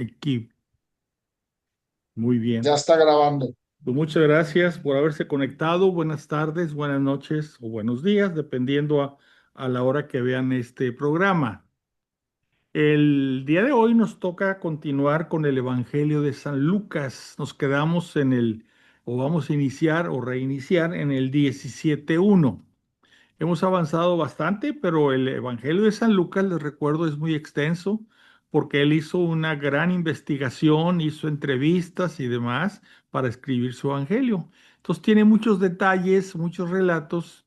Aquí. Muy Ya bien. está grabando. Pues muchas gracias por haberse conectado. Buenas tardes, buenas noches o buenos días, dependiendo a la hora que vean este programa. El día de hoy nos toca continuar con el Evangelio de San Lucas. Nos quedamos o vamos a iniciar o reiniciar en el 17:1. Hemos avanzado bastante, pero el Evangelio de San Lucas, les recuerdo, es muy extenso porque él hizo una gran investigación, hizo entrevistas y demás para escribir su Evangelio. Entonces tiene muchos detalles, muchos relatos,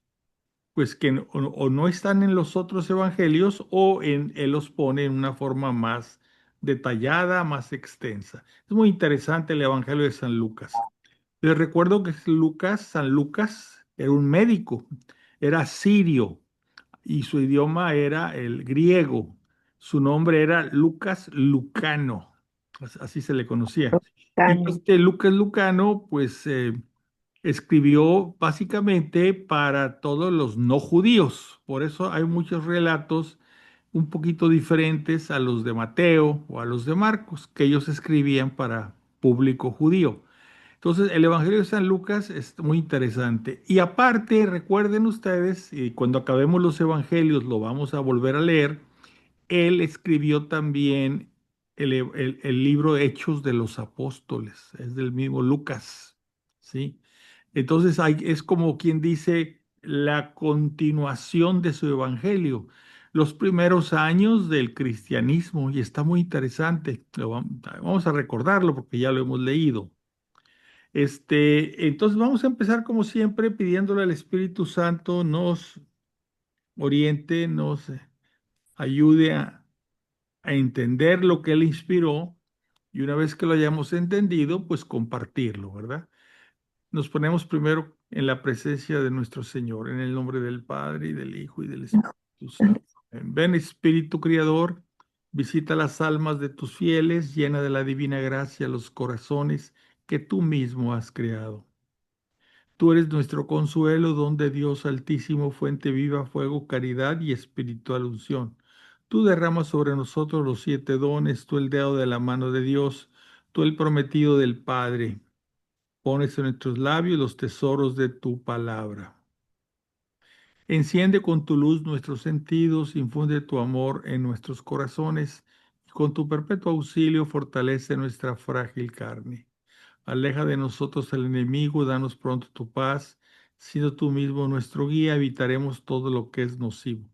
pues que o no están en los otros evangelios o él los pone en una forma más detallada, más extensa. Es muy interesante el Evangelio de San Lucas. Les recuerdo que San Lucas, era un médico, era sirio y su idioma era el griego. Su nombre era Lucas Lucano, así se le conocía. Y Cano. este Lucas Lucano, pues escribió básicamente para todos los no judíos. Por eso hay muchos relatos un poquito diferentes a los de Mateo o a los de Marcos, que ellos escribían para público judío. Entonces, el Evangelio de San Lucas es muy interesante. Y aparte, recuerden ustedes, y cuando acabemos los Evangelios lo vamos a volver a leer, él escribió también el libro Hechos de los Apóstoles, es del mismo Lucas, ¿sí? Entonces, es como quien dice la continuación de su Evangelio, los primeros años del cristianismo, y está muy interesante. Vamos a recordarlo porque ya lo hemos leído. Entonces vamos a empezar como siempre pidiéndole al Espíritu Santo nos oriente, nos ayude a entender lo que Él inspiró y una vez que lo hayamos entendido, pues compartirlo, ¿verdad? Nos ponemos primero en la presencia de nuestro Señor, en el nombre del Padre y del Hijo y del Espíritu Santo. Ven Espíritu Criador, visita las almas de tus fieles, llena de la divina gracia los corazones que tú mismo has creado. Tú eres nuestro consuelo, don de Dios altísimo, fuente viva, fuego, caridad y espiritual unción. Tú derramas sobre nosotros los 7 dones, tú el dedo de la mano de Dios, tú el prometido del Padre. Pones en nuestros labios los tesoros de tu palabra. Enciende con tu luz nuestros sentidos, infunde tu amor en nuestros corazones, y con tu perpetuo auxilio fortalece nuestra frágil carne. Aleja de nosotros al enemigo, danos pronto tu paz. Siendo tú mismo nuestro guía, evitaremos todo lo que es nocivo.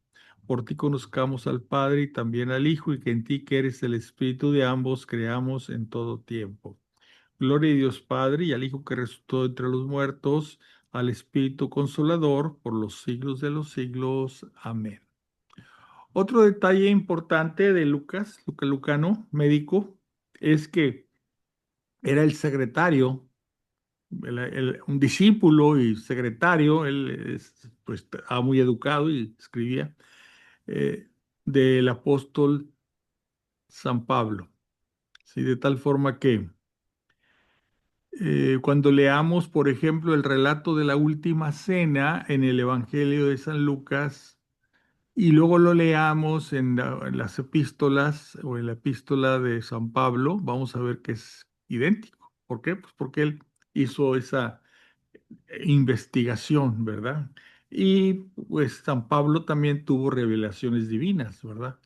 Por ti conozcamos al Padre y también al Hijo, y que en ti, que eres el Espíritu de ambos, creamos en todo tiempo. Gloria a Dios Padre y al Hijo que resucitó entre los muertos, al Espíritu Consolador, por los siglos de los siglos. Amén. Otro detalle importante de Lucas Lucano, médico, es que era el secretario, un discípulo y secretario, él pues estaba muy educado y escribía, eh, del apóstol San Pablo. ¿Sí? De tal forma que cuando leamos, por ejemplo, el relato de la última cena en el Evangelio de San Lucas y luego lo leamos en las epístolas o en la epístola de San Pablo, vamos a ver que es idéntico. ¿Por qué? Pues porque él hizo esa investigación, ¿verdad? Y pues San Pablo también tuvo revelaciones divinas, ¿verdad?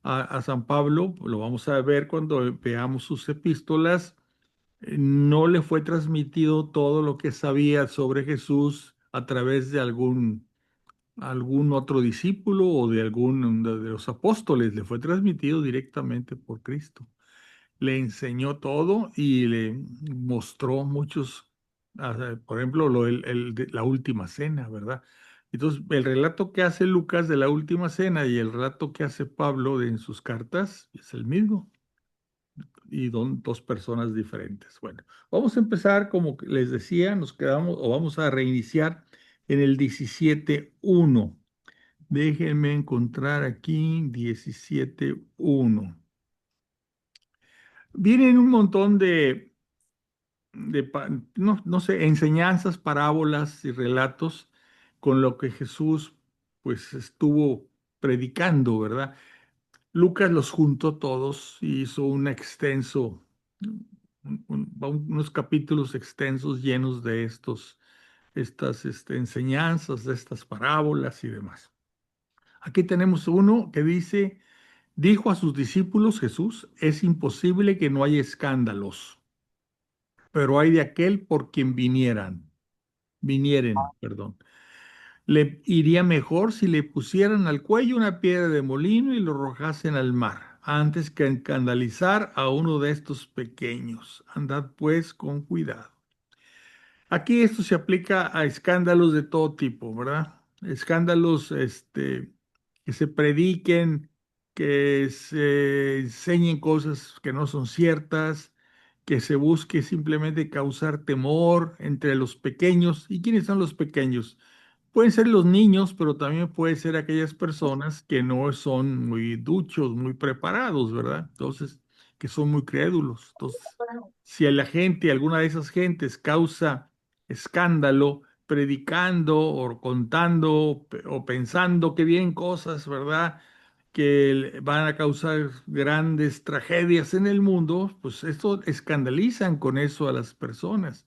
A San Pablo lo vamos a ver cuando veamos sus epístolas. No le fue transmitido todo lo que sabía sobre Jesús a través de algún otro discípulo o de algún de los apóstoles, le fue transmitido directamente por Cristo. Le enseñó todo y le mostró muchos, por ejemplo, de la última cena, ¿verdad? Entonces, el relato que hace Lucas de la última cena y el relato que hace Pablo en sus cartas es el mismo y son dos personas diferentes. Bueno, vamos a empezar, como les decía, nos quedamos o vamos a reiniciar en el 17:1. Déjenme encontrar aquí 17:1. Vienen un montón no sé, enseñanzas, parábolas y relatos con lo que Jesús pues estuvo predicando, ¿verdad? Lucas los juntó todos y hizo un extenso, unos capítulos extensos llenos de estas enseñanzas, de estas parábolas y demás. Aquí tenemos uno que dice, dijo a sus discípulos Jesús, es imposible que no haya escándalos, pero hay de aquel por quien vinieren, perdón. Le iría mejor si le pusieran al cuello una piedra de molino y lo arrojasen al mar, antes que escandalizar a uno de estos pequeños. Andad pues con cuidado. Aquí esto se aplica a escándalos de todo tipo, ¿verdad? Escándalos, que se prediquen, que se enseñen cosas que no son ciertas, que se busque simplemente causar temor entre los pequeños. ¿Y quiénes son los pequeños? Pueden ser los niños, pero también puede ser aquellas personas que no son muy duchos, muy preparados, ¿verdad? Entonces, que son muy crédulos. Entonces, si a la gente, alguna de esas gentes causa escándalo, predicando o contando o pensando que vienen cosas, ¿verdad? Que van a causar grandes tragedias en el mundo, pues esto escandalizan con eso a las personas.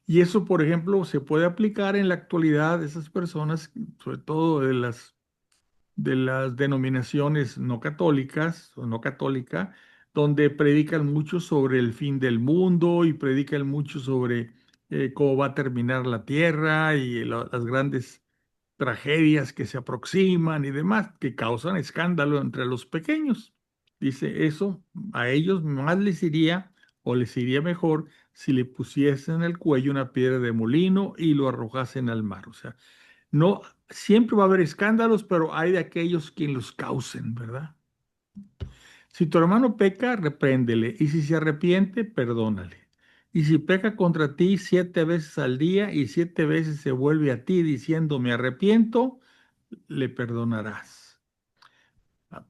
Y eso, por ejemplo, se puede aplicar en la actualidad de esas personas, sobre todo de las denominaciones no católicas o no católica, donde predican mucho sobre el fin del mundo y predican mucho sobre cómo va a terminar la tierra y las grandes tragedias que se aproximan y demás, que causan escándalo entre los pequeños. Dice eso, a ellos más les iría o les iría mejor si le pusiesen en el cuello una piedra de molino y lo arrojasen al mar. O sea, no, siempre va a haber escándalos, pero hay de aquellos quien los causen, ¿verdad? Si tu hermano peca, repréndele, y si se arrepiente, perdónale. Y si peca contra ti 7 veces al día y 7 veces se vuelve a ti diciendo me arrepiento, le perdonarás.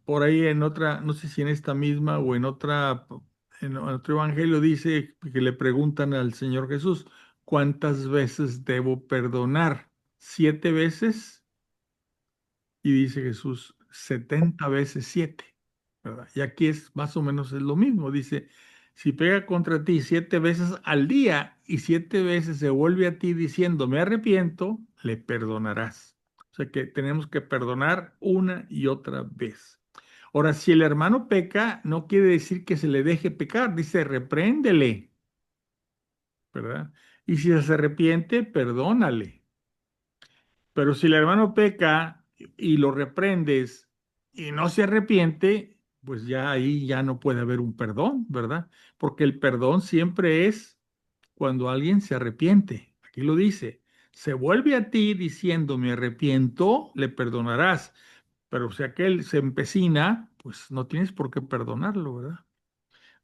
Por ahí en otra, no sé si en esta misma o en otro evangelio dice que le preguntan al Señor Jesús, ¿cuántas veces debo perdonar? ¿7 veces? Y dice Jesús, 70 veces 7, ¿verdad? Y aquí es más o menos es lo mismo. Dice, si pega contra ti 7 veces al día y 7 veces se vuelve a ti diciendo, me arrepiento, le perdonarás. O sea que tenemos que perdonar una y otra vez. Ahora, si el hermano peca, no quiere decir que se le deje pecar, dice, repréndele, ¿verdad? Y si se arrepiente, perdónale. Pero si el hermano peca y lo reprendes y no se arrepiente, pues ya ahí ya no puede haber un perdón, ¿verdad? Porque el perdón siempre es cuando alguien se arrepiente. Aquí lo dice, se vuelve a ti diciendo me arrepiento, le perdonarás. Pero si aquel se empecina, pues no tienes por qué perdonarlo, ¿verdad?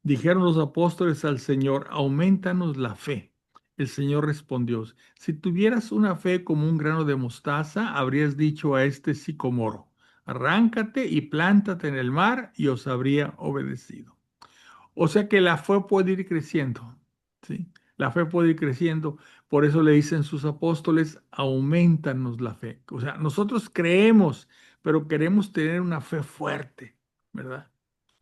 Dijeron los apóstoles al Señor, aumentanos la fe. El Señor respondió, si tuvieras una fe como un grano de mostaza, habrías dicho a este sicomoro, arráncate y plántate en el mar y os habría obedecido. O sea que la fe puede ir creciendo, ¿sí? La fe puede ir creciendo. Por eso le dicen sus apóstoles, aumentanos la fe. O sea, nosotros creemos, pero queremos tener una fe fuerte, ¿verdad?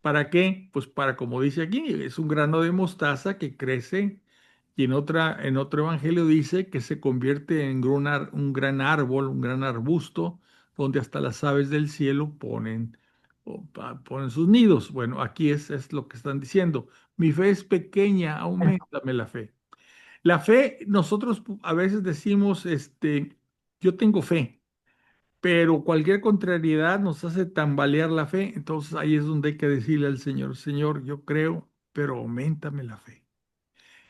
¿Para qué? Pues para, como dice aquí, es un grano de mostaza que crece y en otro evangelio dice que se convierte en un gran árbol, un gran arbusto, donde hasta las aves del cielo ponen sus nidos. Bueno, aquí es lo que están diciendo. Mi fe es pequeña, auméntame la fe. La fe, nosotros a veces decimos, yo tengo fe, pero cualquier contrariedad nos hace tambalear la fe. Entonces ahí es donde hay que decirle al Señor, Señor, yo creo, pero auméntame la fe.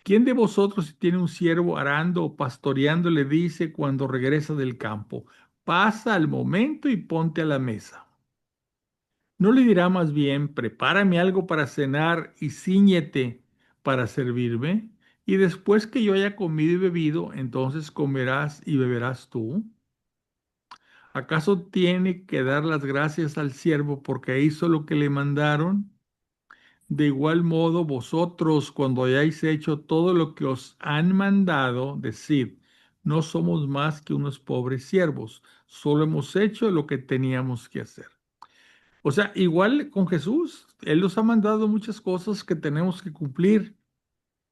¿Quién de vosotros si tiene un siervo arando o pastoreando le dice cuando regresa del campo, pasa al momento y ponte a la mesa? ¿No le dirá más bien, prepárame algo para cenar y ciñete para servirme? Y después que yo haya comido y bebido, entonces comerás y beberás tú. ¿Acaso tiene que dar las gracias al siervo porque hizo lo que le mandaron? De igual modo, vosotros, cuando hayáis hecho todo lo que os han mandado, decid, no somos más que unos pobres siervos, solo hemos hecho lo que teníamos que hacer. O sea, igual con Jesús, Él nos ha mandado muchas cosas que tenemos que cumplir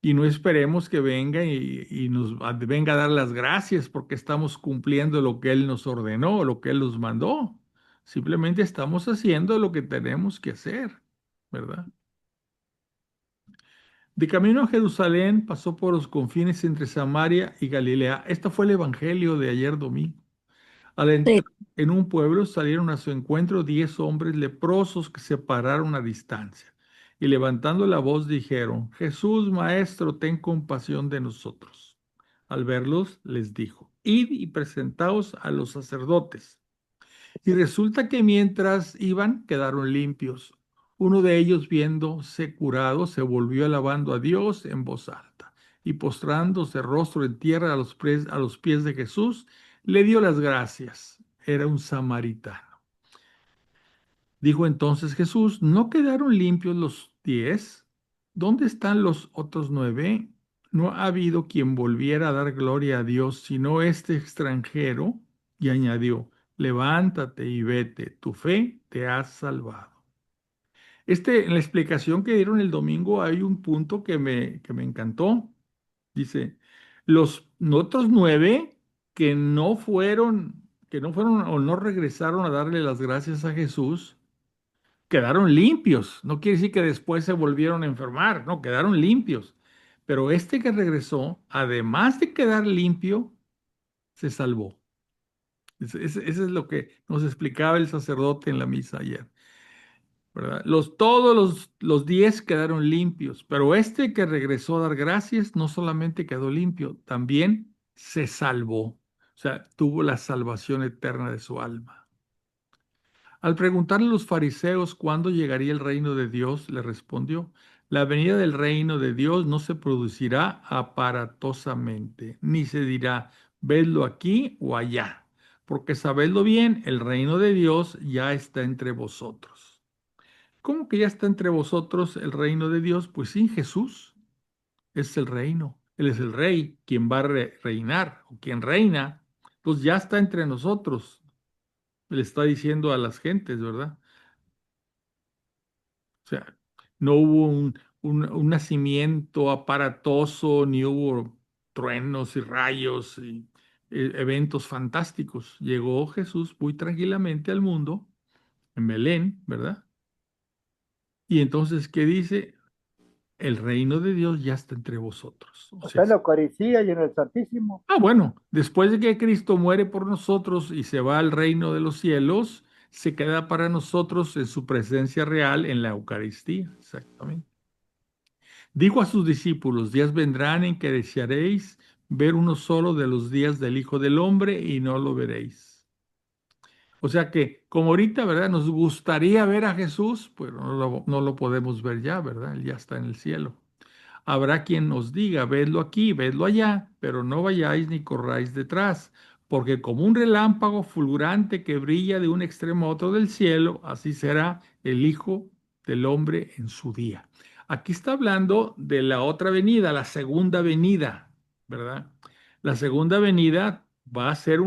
y no esperemos que venga y nos venga a dar las gracias porque estamos cumpliendo lo que Él nos ordenó, lo que Él nos mandó. Simplemente estamos haciendo lo que tenemos que hacer, ¿verdad? De camino a Jerusalén pasó por los confines entre Samaria y Galilea. Este fue el evangelio de ayer domingo. Al Sí. entrar en un pueblo salieron a su encuentro 10 hombres leprosos que se pararon a distancia y levantando la voz dijeron, Jesús, Maestro, ten compasión de nosotros. Al verlos les dijo, id y presentaos a los sacerdotes. Y resulta que mientras iban quedaron limpios. Uno de ellos, viéndose curado, se volvió alabando a Dios en voz alta y postrándose rostro en tierra a los pies de Jesús, le dio las gracias. Era un samaritano. Dijo entonces Jesús, ¿no quedaron limpios los 10? ¿Dónde están los otros 9? No ha habido quien volviera a dar gloria a Dios, sino este extranjero. Y añadió, levántate y vete, tu fe te ha salvado. En la explicación que dieron el domingo hay un punto que me encantó. Dice, los otros 9 que no fueron o no regresaron a darle las gracias a Jesús, quedaron limpios. No quiere decir que después se volvieron a enfermar, no, quedaron limpios. Pero este que regresó, además de quedar limpio, se salvó. Eso es lo que nos explicaba el sacerdote en la misa ayer, ¿verdad? Todos los 10 quedaron limpios, pero este que regresó a dar gracias no solamente quedó limpio, también se salvó. O sea, tuvo la salvación eterna de su alma. Al preguntarle a los fariseos cuándo llegaría el reino de Dios, le respondió, la venida del reino de Dios no se producirá aparatosamente, ni se dirá, vedlo aquí o allá, porque sabedlo bien, el reino de Dios ya está entre vosotros. ¿Cómo que ya está entre vosotros el reino de Dios? Pues sí, Jesús es el reino, Él es el rey, quien va a reinar o quien reina, pues ya está entre nosotros, le está diciendo a las gentes, ¿verdad? O sea, no hubo un nacimiento aparatoso, ni hubo truenos y rayos y eventos fantásticos. Llegó Jesús muy tranquilamente al mundo, en Belén, ¿verdad? Y entonces, ¿qué dice? El reino de Dios ya está entre vosotros. O sea, Está en la Eucaristía y en el Santísimo. bueno, después de que Cristo muere por nosotros y se va al reino de los cielos, se queda para nosotros en su presencia real en la Eucaristía. Exactamente. Dijo a sus discípulos, días vendrán en que desearéis ver uno solo de los días del Hijo del Hombre y no lo veréis. O sea que, como ahorita, ¿verdad? Nos gustaría ver a Jesús, pues no lo podemos ver ya, ¿verdad? Él ya está en el cielo. Habrá quien os diga, vedlo aquí, vedlo allá, pero no vayáis ni corráis detrás, porque como un relámpago fulgurante que brilla de un extremo a otro del cielo, así será el Hijo del Hombre en su día. Aquí está hablando de la otra venida, la segunda venida, ¿verdad? La segunda venida va a ser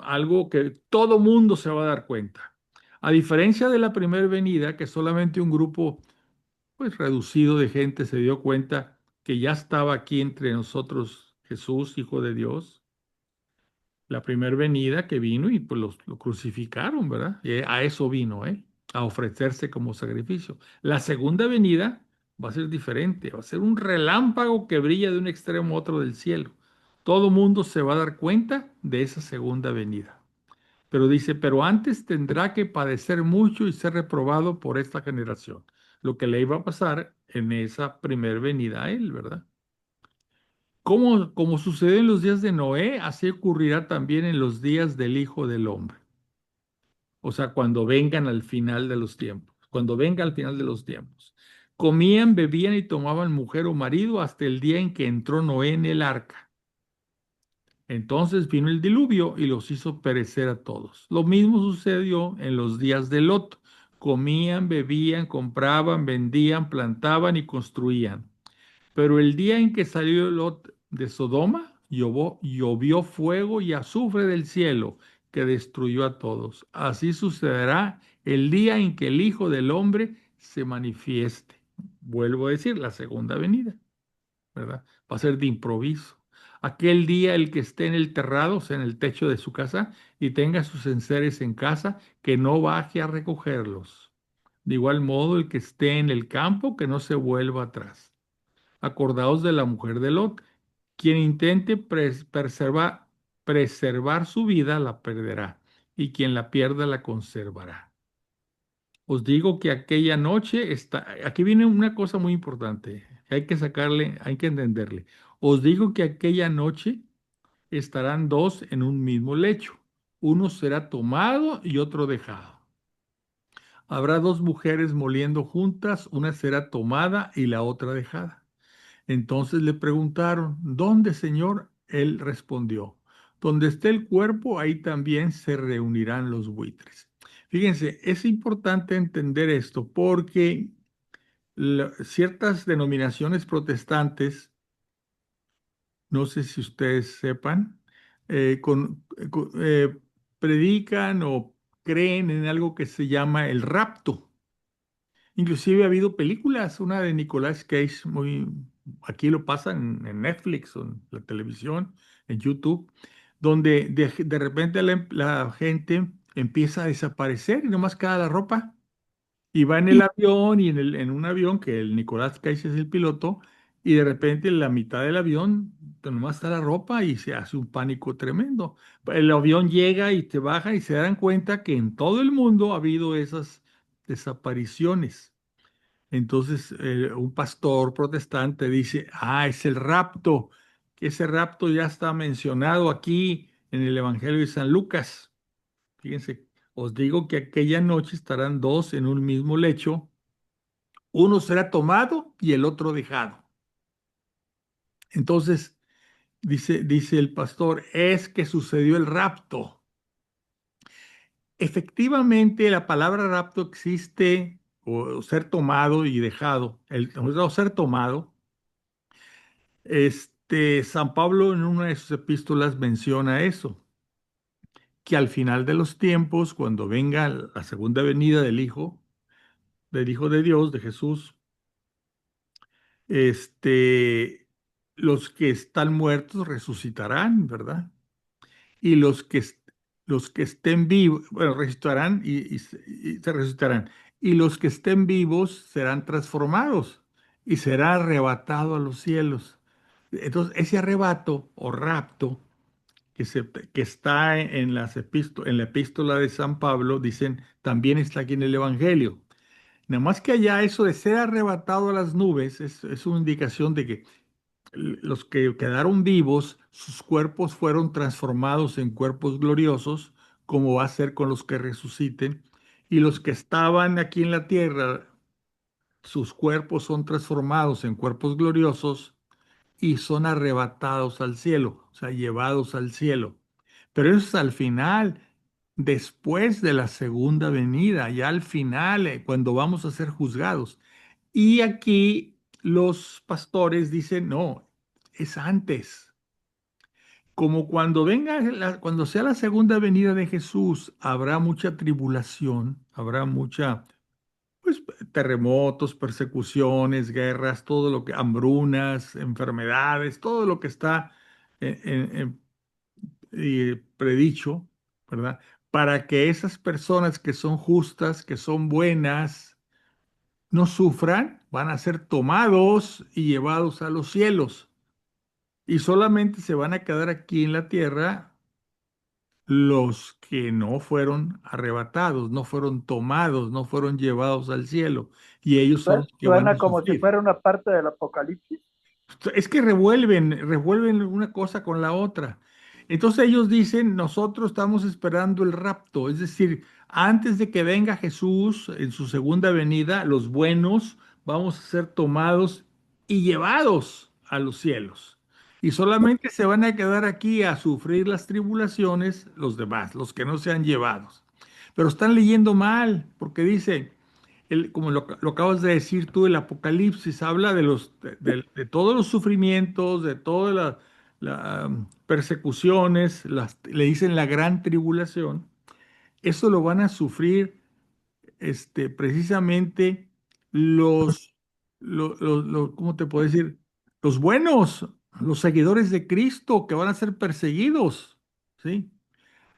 algo que todo mundo se va a dar cuenta. A diferencia de la primera venida, que solamente un grupo pues reducido de gente se dio cuenta que ya estaba aquí entre nosotros Jesús, Hijo de Dios, la primera venida que vino y pues lo crucificaron, ¿verdad? Y a eso vino, ¿eh? A ofrecerse como sacrificio. La segunda venida va a ser diferente, va a ser un relámpago que brilla de un extremo a otro del cielo. Todo mundo se va a dar cuenta de esa segunda venida. Pero dice, pero antes tendrá que padecer mucho y ser reprobado por esta generación. Lo que le iba a pasar en esa primer venida a él, ¿verdad? Como sucedió en los días de Noé, así ocurrirá también en los días del Hijo del Hombre. O sea, cuando vengan al final de los tiempos, cuando venga al final de los tiempos. Comían, bebían y tomaban mujer o marido hasta el día en que entró Noé en el arca. Entonces vino el diluvio y los hizo perecer a todos. Lo mismo sucedió en los días de Lot. Comían, bebían, compraban, vendían, plantaban y construían. Pero el día en que salió Lot de Sodoma, llovió fuego y azufre del cielo que destruyó a todos. Así sucederá el día en que el Hijo del Hombre se manifieste. Vuelvo a decir, la segunda venida, ¿verdad? Va a ser de improviso. Aquel día el que esté en el terrado, o sea, en el techo de su casa, y tenga sus enseres en casa, que no baje a recogerlos. De igual modo, el que esté en el campo, que no se vuelva atrás. Acordaos de la mujer de Lot. Quien intente preservar su vida, la perderá, y quien la pierda, la conservará. Os digo que aquella noche está, aquí viene una cosa muy importante, hay que sacarle, hay que entenderle. Os digo que aquella noche estarán dos en un mismo lecho. Uno será tomado y otro dejado. Habrá dos mujeres moliendo juntas, una será tomada y la otra dejada. Entonces le preguntaron, ¿dónde, Señor? Él respondió, donde esté el cuerpo, ahí también se reunirán los buitres. Fíjense, es importante entender esto porque ciertas denominaciones protestantes, no sé si ustedes sepan, predican o creen en algo que se llama el rapto. Inclusive ha habido películas, una de Nicolas Cage, muy, aquí lo pasan en Netflix o en la televisión, en YouTube, donde de repente la gente empieza a desaparecer y nomás queda la ropa y va en el avión y en un avión que el Nicolas Cage es el piloto y de repente en la mitad del avión nomás está la ropa y se hace un pánico tremendo. El avión llega y te baja y se dan cuenta que en todo el mundo ha habido esas desapariciones. Entonces, un pastor protestante dice, es el rapto, que ese rapto ya está mencionado aquí en el Evangelio de San Lucas. Fíjense, os digo que aquella noche estarán dos en un mismo lecho, uno será tomado y el otro dejado. Entonces, dice el pastor, es que sucedió el rapto. Efectivamente, la palabra rapto existe, o ser tomado y dejado, o ser tomado. San Pablo en una de sus epístolas menciona eso, que al final de los tiempos, cuando venga la segunda venida del Hijo de Dios, de Jesús, este, los que están muertos resucitarán, ¿verdad? Y los que estén vivos, bueno, resucitarán y se resucitarán. Y los que estén vivos serán transformados y será arrebatado a los cielos. Entonces, ese arrebato o rapto que está en la epístola de San Pablo, dicen, también está aquí en el Evangelio. Nada más que allá eso de ser arrebatado a las nubes es una indicación de que los que quedaron vivos, sus cuerpos fueron transformados en cuerpos gloriosos, como va a ser con los que resuciten, y los que estaban aquí en la tierra, sus cuerpos son transformados en cuerpos gloriosos y son arrebatados al cielo, o sea, llevados al cielo. Pero eso es al final, después de la segunda venida, ya al final, cuando vamos a ser juzgados. Y aquí los pastores dicen, no, es antes. Como cuando cuando sea la segunda venida de Jesús, habrá mucha tribulación, habrá mucha, pues, terremotos, persecuciones, guerras, todo lo que, hambrunas, enfermedades, todo lo que está predicho, ¿verdad? Para que esas personas que son justas, que son buenas, no sufran, van a ser tomados y llevados a los cielos. Y solamente se van a quedar aquí en la tierra los que no fueron arrebatados, no fueron tomados, no fueron llevados al cielo. Y ellos son los que van a Suena como si sufrir. fuera una parte del Apocalipsis. Es que revuelven una cosa con la otra. Entonces ellos dicen, nosotros estamos esperando el rapto, es decir, antes de que venga Jesús en su segunda venida, los buenos vamos a ser tomados y llevados a los cielos. Y solamente se van a quedar aquí a sufrir las tribulaciones los demás, los que no sean llevados. Pero están leyendo mal, porque dice, como lo acabas de decir tú, el Apocalipsis habla de todos los sufrimientos, de todas las persecuciones, le dicen la gran tribulación. Eso lo van a sufrir precisamente los, ¿cómo te puedo decir? Los buenos, los seguidores de Cristo que van a ser perseguidos, ¿sí?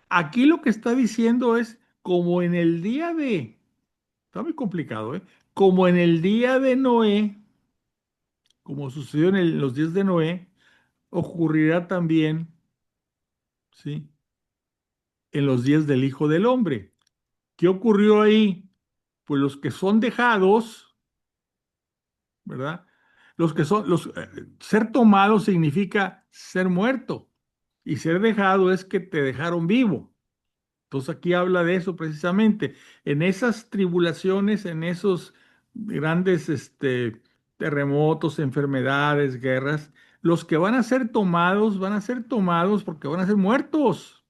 Aquí lo que está diciendo es como en el día de, está muy complicado, ¿eh? Como en el día de Noé, como sucedió en los días de Noé, ocurrirá también, ¿sí? En los días del Hijo del Hombre. ¿Qué ocurrió ahí? Pues los que son dejados, ¿verdad? Ser tomado significa ser muerto y ser dejado es que te dejaron vivo. Entonces aquí habla de eso precisamente. En esas tribulaciones, en esos grandes terremotos, enfermedades, guerras, los que van a ser tomados porque van a ser muertos.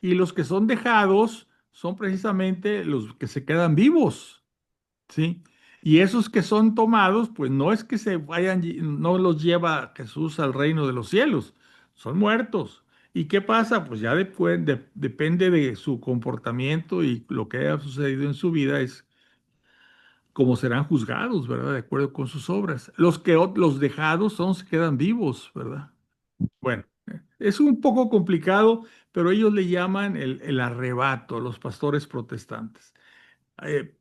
Y los que son dejados son precisamente los que se quedan vivos. ¿Sí? Y esos que son tomados, pues no es que se vayan, no los lleva Jesús al reino de los cielos, son muertos. ¿Y qué pasa? Pues ya después depende de su comportamiento y lo que haya sucedido en su vida es cómo serán juzgados, ¿verdad? De acuerdo con sus obras. Los dejados son los que quedan vivos, ¿verdad? Bueno, es un poco complicado, pero ellos le llaman el arrebato, los pastores protestantes. eh,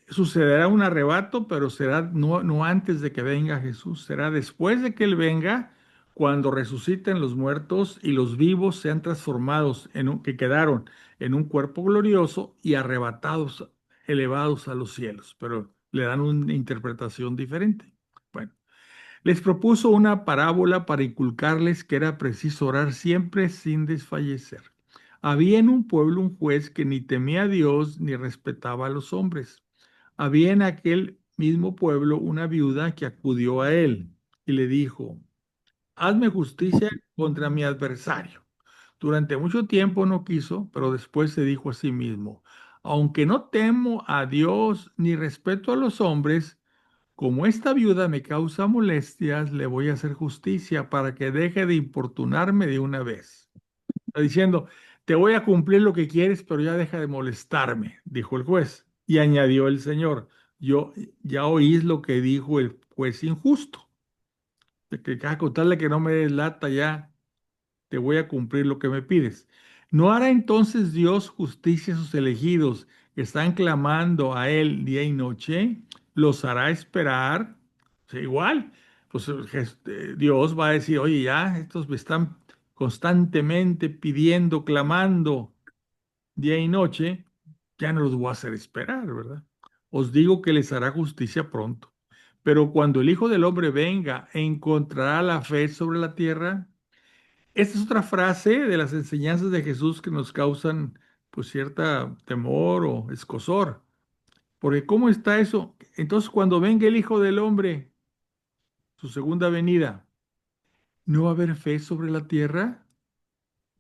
Sucederá un arrebato, pero será no antes de que venga Jesús, será después de que Él venga, cuando resuciten los muertos y los vivos sean transformados que quedaron en un cuerpo glorioso y arrebatados, elevados a los cielos, pero le dan una interpretación diferente. Bueno, les propuso una parábola para inculcarles que era preciso orar siempre sin desfallecer. Había en un pueblo un juez que ni temía a Dios ni respetaba a los hombres. Había en aquel mismo pueblo una viuda que acudió a él y le dijo, hazme justicia contra mi adversario. Durante mucho tiempo no quiso, pero después se dijo a sí mismo, aunque no temo a Dios ni respeto a los hombres, como esta viuda me causa molestias, le voy a hacer justicia para que deje de importunarme de una vez. Está diciendo, te voy a cumplir lo que quieres, pero ya deja de molestarme, dijo el juez. Y añadió el Señor, yo ya oís lo que dijo el juez injusto, de que con tal de que no me des lata ya, te voy a cumplir lo que me pides. ¿No hará entonces Dios justicia a sus elegidos que están clamando a Él día y noche? ¿Los hará esperar? O sea, igual, pues Dios va a decir, oye, ya, estos me están constantemente pidiendo, clamando día y noche, ya no los voy a hacer esperar, ¿verdad? Os digo que les hará justicia pronto. Pero cuando el Hijo del Hombre venga, ¿encontrará la fe sobre la tierra? Esta es otra frase de las enseñanzas de Jesús que nos causan pues cierta temor o escozor. Porque ¿cómo está eso? Entonces cuando venga el Hijo del Hombre, su segunda venida, ¿no va a haber fe sobre la tierra?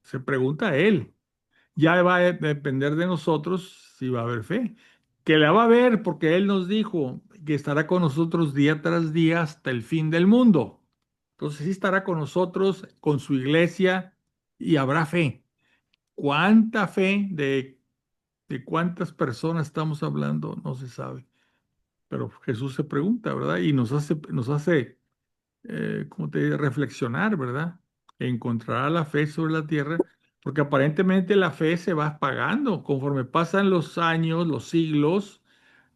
Se pregunta a él. Ya va a depender de nosotros si va a haber fe. Que la va a haber porque Él nos dijo que estará con nosotros día tras día hasta el fin del mundo. Entonces sí estará con nosotros, con su iglesia y habrá fe. ¿Cuánta fe de cuántas personas estamos hablando? No se sabe. Pero Jesús se pregunta, ¿verdad? Y nos hace ¿cómo te diré? Reflexionar, ¿verdad? Encontrar la fe sobre la tierra, porque aparentemente la fe se va apagando. Conforme pasan los años, los siglos,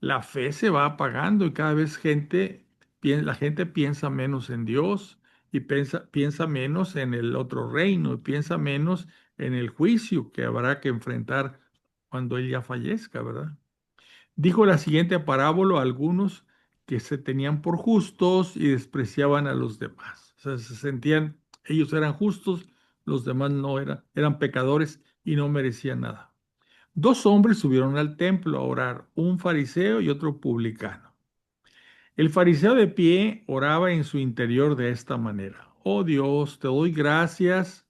la fe se va apagando y cada vez la gente piensa menos en Dios y piensa menos en el otro reino y piensa menos en el juicio que habrá que enfrentar cuando Él ya fallezca, ¿verdad? Dijo la siguiente parábola a algunos que se tenían por justos y despreciaban a los demás. O sea, se sentían, ellos eran justos, los demás no eran pecadores y no merecían nada. Dos hombres subieron al templo a orar, un fariseo y otro publicano. El fariseo de pie oraba en su interior de esta manera. Oh Dios, te doy gracias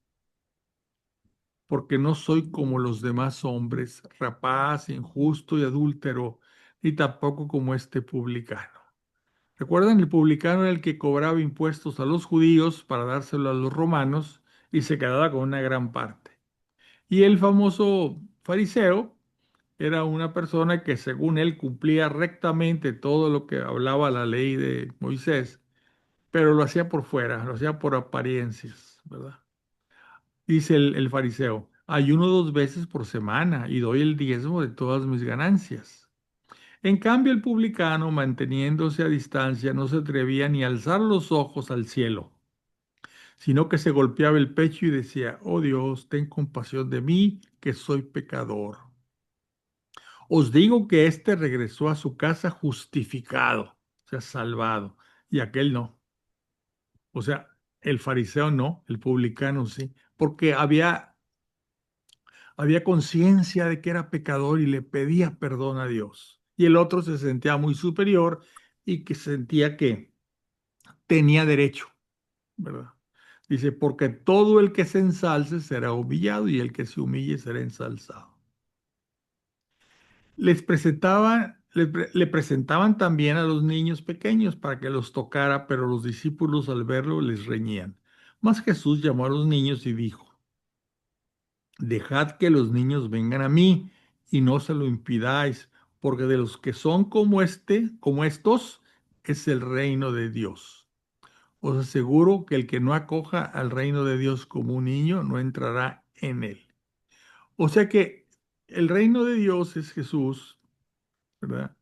porque no soy como los demás hombres, rapaz, injusto y adúltero, ni tampoco como este publicano. ¿Recuerdan? El publicano era el que cobraba impuestos a los judíos para dárselo a los romanos y se quedaba con una gran parte. Y el famoso fariseo era una persona que según él cumplía rectamente todo lo que hablaba la ley de Moisés, pero lo hacía por fuera, lo hacía por apariencias, ¿verdad? Dice el fariseo, ayuno 2 veces por semana y doy el diezmo de todas mis ganancias. En cambio, el publicano, manteniéndose a distancia, no se atrevía ni a alzar los ojos al cielo, sino que se golpeaba el pecho y decía, oh Dios, ten compasión de mí, que soy pecador. Os digo que éste regresó a su casa justificado, o sea, salvado, y aquel no. O sea, el fariseo no, el publicano sí, porque había conciencia de que era pecador y le pedía perdón a Dios. Y el otro se sentía muy superior y que sentía que tenía derecho, ¿verdad? Dice, porque todo el que se ensalce será humillado y el que se humille será ensalzado. Le presentaban también a los niños pequeños para que los tocara, pero los discípulos al verlo les reñían. Mas Jesús llamó a los niños y dijo, dejad que los niños vengan a mí y no se lo impidáis, porque de los que son como estos, es el reino de Dios. Os aseguro que el que no acoja al reino de Dios como un niño no entrará en él. O sea que el reino de Dios es Jesús, ¿verdad?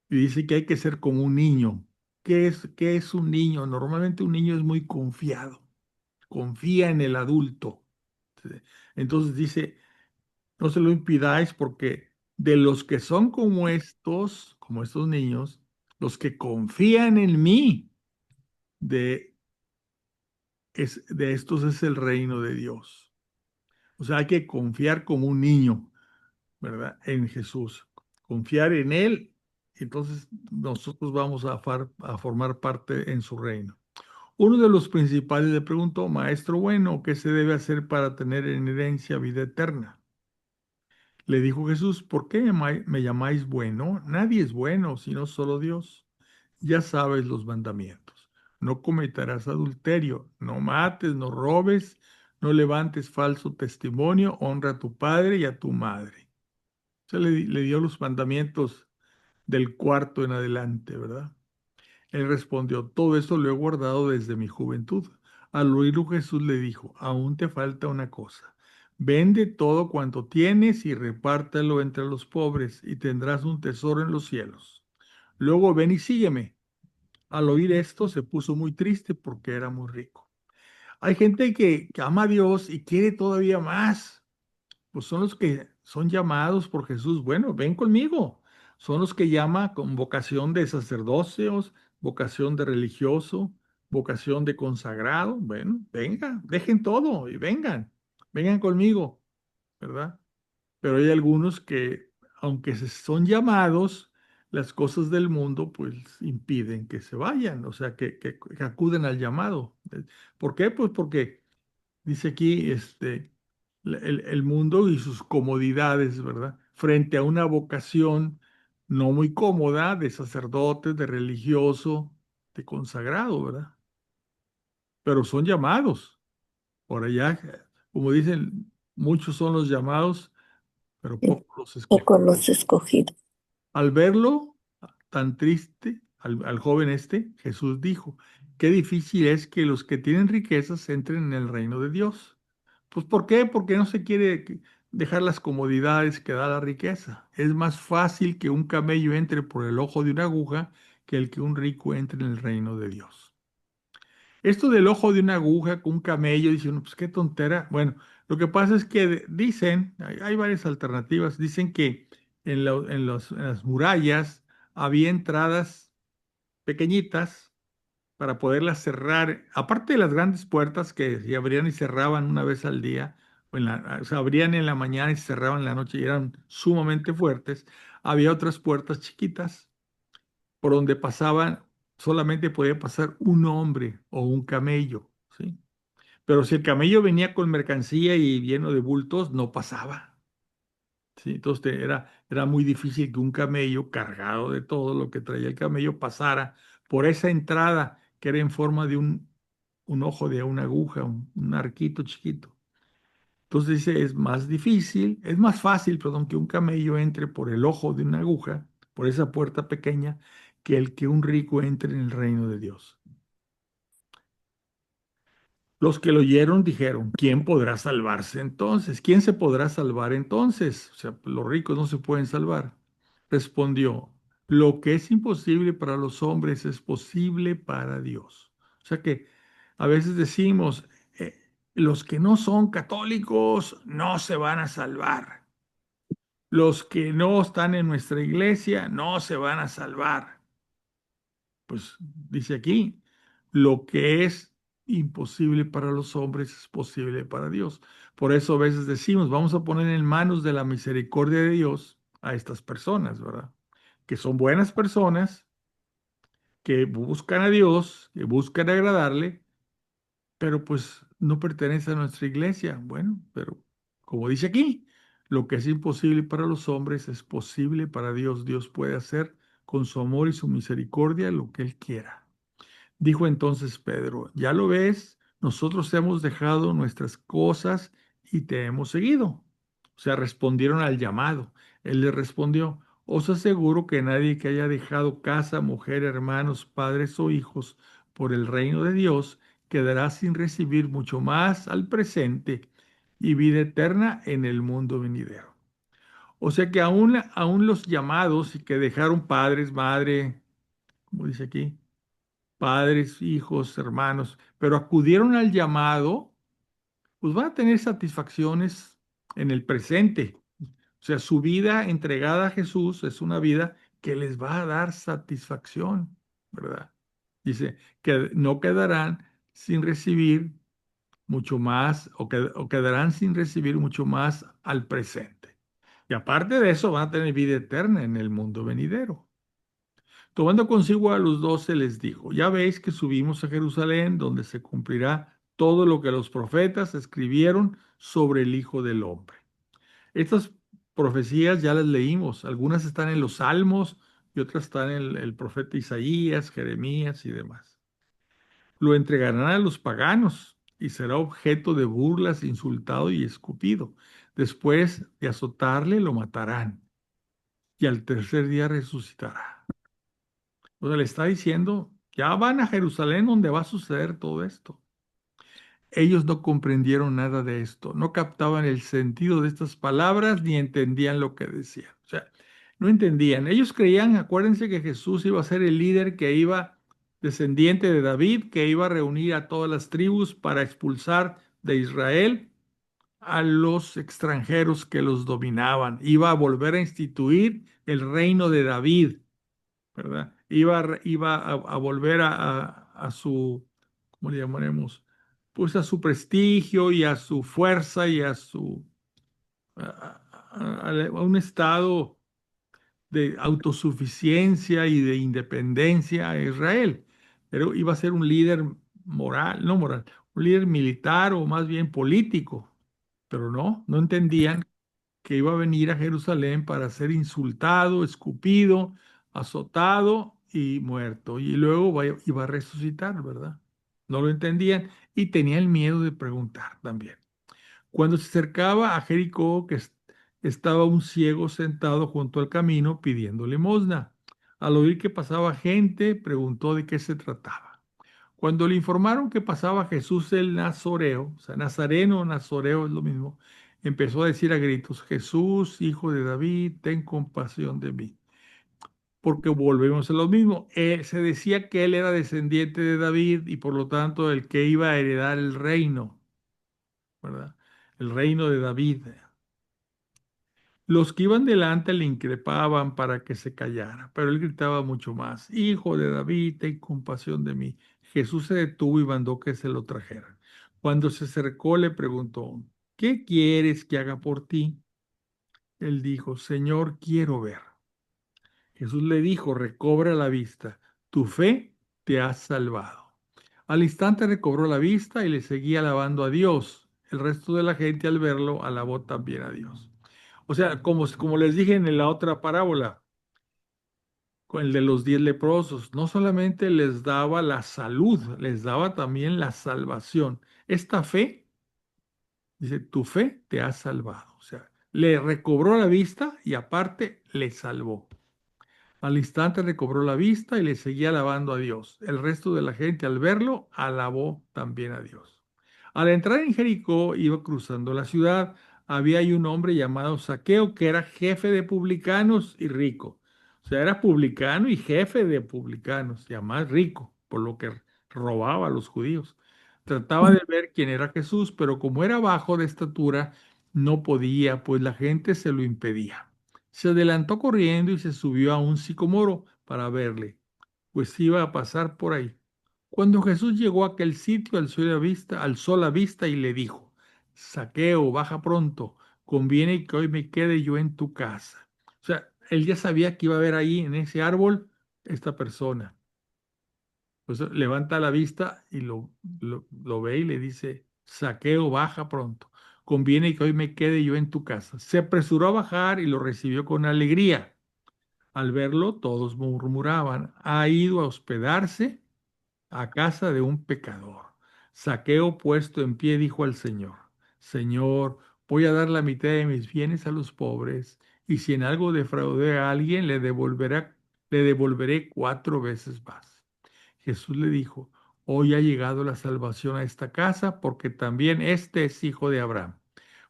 Y dice que hay que ser como un niño. Qué es un niño? Normalmente un niño es muy confiado, confía en el adulto. ¿Sí? Entonces dice, no se lo impidáis porque de los que son como estos niños, los que confían en mí, de, de estos es el reino de Dios. O sea, hay que confiar como un niño, ¿verdad? En Jesús. Confiar en Él, entonces nosotros vamos a formar parte en su reino. Uno de los principales le preguntó, Maestro bueno, ¿qué se debe hacer para tener en herencia vida eterna? Le dijo Jesús, ¿por qué me llamáis bueno? Nadie es bueno, sino solo Dios. Ya sabes los mandamientos. No cometerás adulterio, no mates, no robes, no levantes falso testimonio, honra a tu padre y a tu madre. Le dio los mandamientos del cuarto en adelante, ¿verdad? Él respondió, todo esto lo he guardado desde mi juventud. Al oírlo Jesús le dijo, aún te falta una cosa. Vende todo cuanto tienes y repártelo entre los pobres y tendrás un tesoro en los cielos. Luego ven y sígueme. Al oír esto se puso muy triste porque era muy rico. Hay gente que ama a Dios y quiere todavía más, pues son los que son llamados por Jesús. Bueno, ven conmigo. Son los que llama con vocación de sacerdocios, vocación de religioso, vocación de consagrado. Bueno, venga, dejen todo y vengan conmigo, ¿verdad? Pero hay algunos que, aunque son llamados, las cosas del mundo pues impiden que se vayan, o sea, que acuden al llamado. ¿Por qué? Pues porque dice aquí, el mundo y sus comodidades, ¿verdad? Frente a una vocación no muy cómoda de sacerdote, de religioso, de consagrado, ¿verdad? Pero son llamados. Por allá, como dicen, muchos son los llamados, pero y pocos los pocos escogidos. los escogidos. Al verlo tan triste, al joven Jesús dijo, qué difícil es que los que tienen riquezas entren en el reino de Dios. Pues ¿por qué? Porque no se quiere dejar las comodidades que da la riqueza. Es más fácil que un camello entre por el ojo de una aguja que el que un rico entre en el reino de Dios. Esto del ojo de una aguja con un camello, dice uno, pues qué tontera. Bueno, lo que pasa es que dicen, hay varias alternativas, dicen que en las murallas había entradas pequeñitas para poderlas cerrar, aparte de las grandes puertas que se abrían y cerraban una vez al día, o sea, abrían en la mañana y se cerraban en la noche y eran sumamente fuertes, había otras puertas chiquitas por donde pasaban, solamente podía pasar un hombre o un camello, ¿sí? Pero si el camello venía con mercancía y lleno de bultos, no pasaba, ¿sí? Entonces era muy difícil que un camello cargado de todo lo que traía el camello pasara por esa entrada que era en forma de un ojo de una aguja, un arquito chiquito. Entonces dice, es más difícil, es más fácil, perdón, que un camello entre por el ojo de una aguja, por esa puerta pequeña, que el que un rico entre en el reino de Dios. Los que lo oyeron dijeron, ¿quién podrá salvarse entonces? ¿Quién se podrá salvar entonces? O sea, los ricos no se pueden salvar. Respondió, lo que es imposible para los hombres es posible para Dios. O sea que a veces decimos, los que no son católicos no se van a salvar. Los que no están en nuestra iglesia no se van a salvar. Pues dice aquí, lo que es imposible para los hombres es posible para Dios. Por eso a veces decimos, vamos a poner en manos de la misericordia de Dios a estas personas, ¿verdad? Que son buenas personas, que buscan a Dios, que buscan agradarle, pero pues no pertenecen a nuestra iglesia. Bueno, pero como dice aquí, lo que es imposible para los hombres es posible para Dios. Dios puede hacer con su amor y su misericordia lo que Él quiera. Dijo entonces Pedro, ya lo ves, nosotros hemos dejado nuestras cosas y te hemos seguido. O sea, respondieron al llamado. Él les respondió, os aseguro que nadie que haya dejado casa, mujer, hermanos, padres o hijos por el reino de Dios quedará sin recibir mucho más al presente y vida eterna en el mundo venidero. O sea que aún los llamados y que dejaron padres, madre, como dice aquí, padres, hijos, hermanos, pero acudieron al llamado, pues van a tener satisfacciones en el presente. O sea, su vida entregada a Jesús es una vida que les va a dar satisfacción, ¿verdad? Dice que no quedarán sin recibir mucho más o quedarán sin recibir mucho más al presente. Y aparte de eso, van a tener vida eterna en el mundo venidero. Tomando consigo a los 12, les dijo, ya veis que subimos a Jerusalén, donde se cumplirá todo lo que los profetas escribieron sobre el Hijo del Hombre. Estas profecías ya las leímos, algunas están en los Salmos y otras están en el profeta Isaías, Jeremías y demás. Lo entregarán a los paganos y será objeto de burlas, insultado y escupido. Después de azotarle, lo matarán y al tercer día resucitará. O sea, le está diciendo, ya van a Jerusalén donde va a suceder todo esto. Ellos no comprendieron nada de esto, no captaban el sentido de estas palabras ni entendían lo que decían. O sea, no entendían. Ellos creían, acuérdense que Jesús iba a ser el líder que iba, descendiente de David, que iba a reunir a todas las tribus para expulsar de Israel a los extranjeros que los dominaban. Iba a volver a instituir el reino de David, ¿verdad? Iba a volver a su, ¿cómo le llamaremos? Pues a su prestigio y a su fuerza y a un estado de autosuficiencia y de independencia a Israel. Pero iba a ser un líder moral, no moral, un líder militar o más bien político. Pero no entendían que iba a venir a Jerusalén para ser insultado, escupido, azotado y muerto. Y luego iba a resucitar, ¿verdad? No lo entendían y tenían miedo de preguntar también. Cuando se acercaba a Jericó, estaba un ciego sentado junto al camino pidiendo limosna. Al oír que pasaba gente, preguntó de qué se trataba. Cuando le informaron que pasaba Jesús el Nazoreo, o sea, Nazareno o Nazoreo es lo mismo, empezó a decir a gritos, Jesús, hijo de David, ten compasión de mí. Porque volvemos a lo mismo. Se decía que él era descendiente de David y por lo tanto el que iba a heredar el reino, ¿verdad? El reino de David. Los que iban delante le increpaban para que se callara, pero él gritaba mucho más, Hijo de David, ten compasión de mí. Jesús se detuvo y mandó que se lo trajeran. Cuando se acercó le preguntó, ¿qué quieres que haga por ti? Él dijo, Señor, quiero ver. Jesús le dijo, recobra la vista, tu fe te ha salvado. Al instante recobró la vista y le seguía alabando a Dios. El resto de la gente al verlo alabó también a Dios. O sea, como les dije en la otra parábola, con el de los 10 leprosos, no solamente les daba la salud, les daba también la salvación. Esta fe Dice, tu fe te ha salvado. O sea, le recobró la vista y aparte le salvó. Al instante recobró la vista y le seguía alabando a Dios. El resto de la gente al verlo alabó también a Dios. Al entrar en Jericó iba cruzando la ciudad. Había ahí un hombre llamado Zaqueo que era jefe de publicanos y rico. O sea, era publicano y jefe de publicanos, y además rico, por lo que robaba a los judíos. Trataba de ver quién era Jesús, pero como era bajo de estatura, no podía, pues la gente se lo impedía. Se adelantó corriendo y se subió a un sicomoro para verle, pues iba a pasar por ahí. Cuando Jesús llegó a aquel sitio, alzó la vista y le dijo, Zaqueo, baja pronto, conviene que hoy me quede yo en tu casa. O sea, él ya sabía que iba a haber ahí en ese árbol esta persona. Pues levanta la vista y lo ve y le dice, Zaqueo, baja pronto, conviene que hoy me quede yo en tu casa. Se apresuró a bajar y lo recibió con alegría. Al verlo, todos murmuraban, ha ido a hospedarse a casa de un pecador. Zaqueo, puesto en pie, dijo al Señor, Señor, voy a dar la mitad de mis bienes a los pobres, y si en algo defraudé a alguien, le devolveré 4 veces más. Jesús le dijo, hoy ha llegado la salvación a esta casa, porque también este es hijo de Abraham,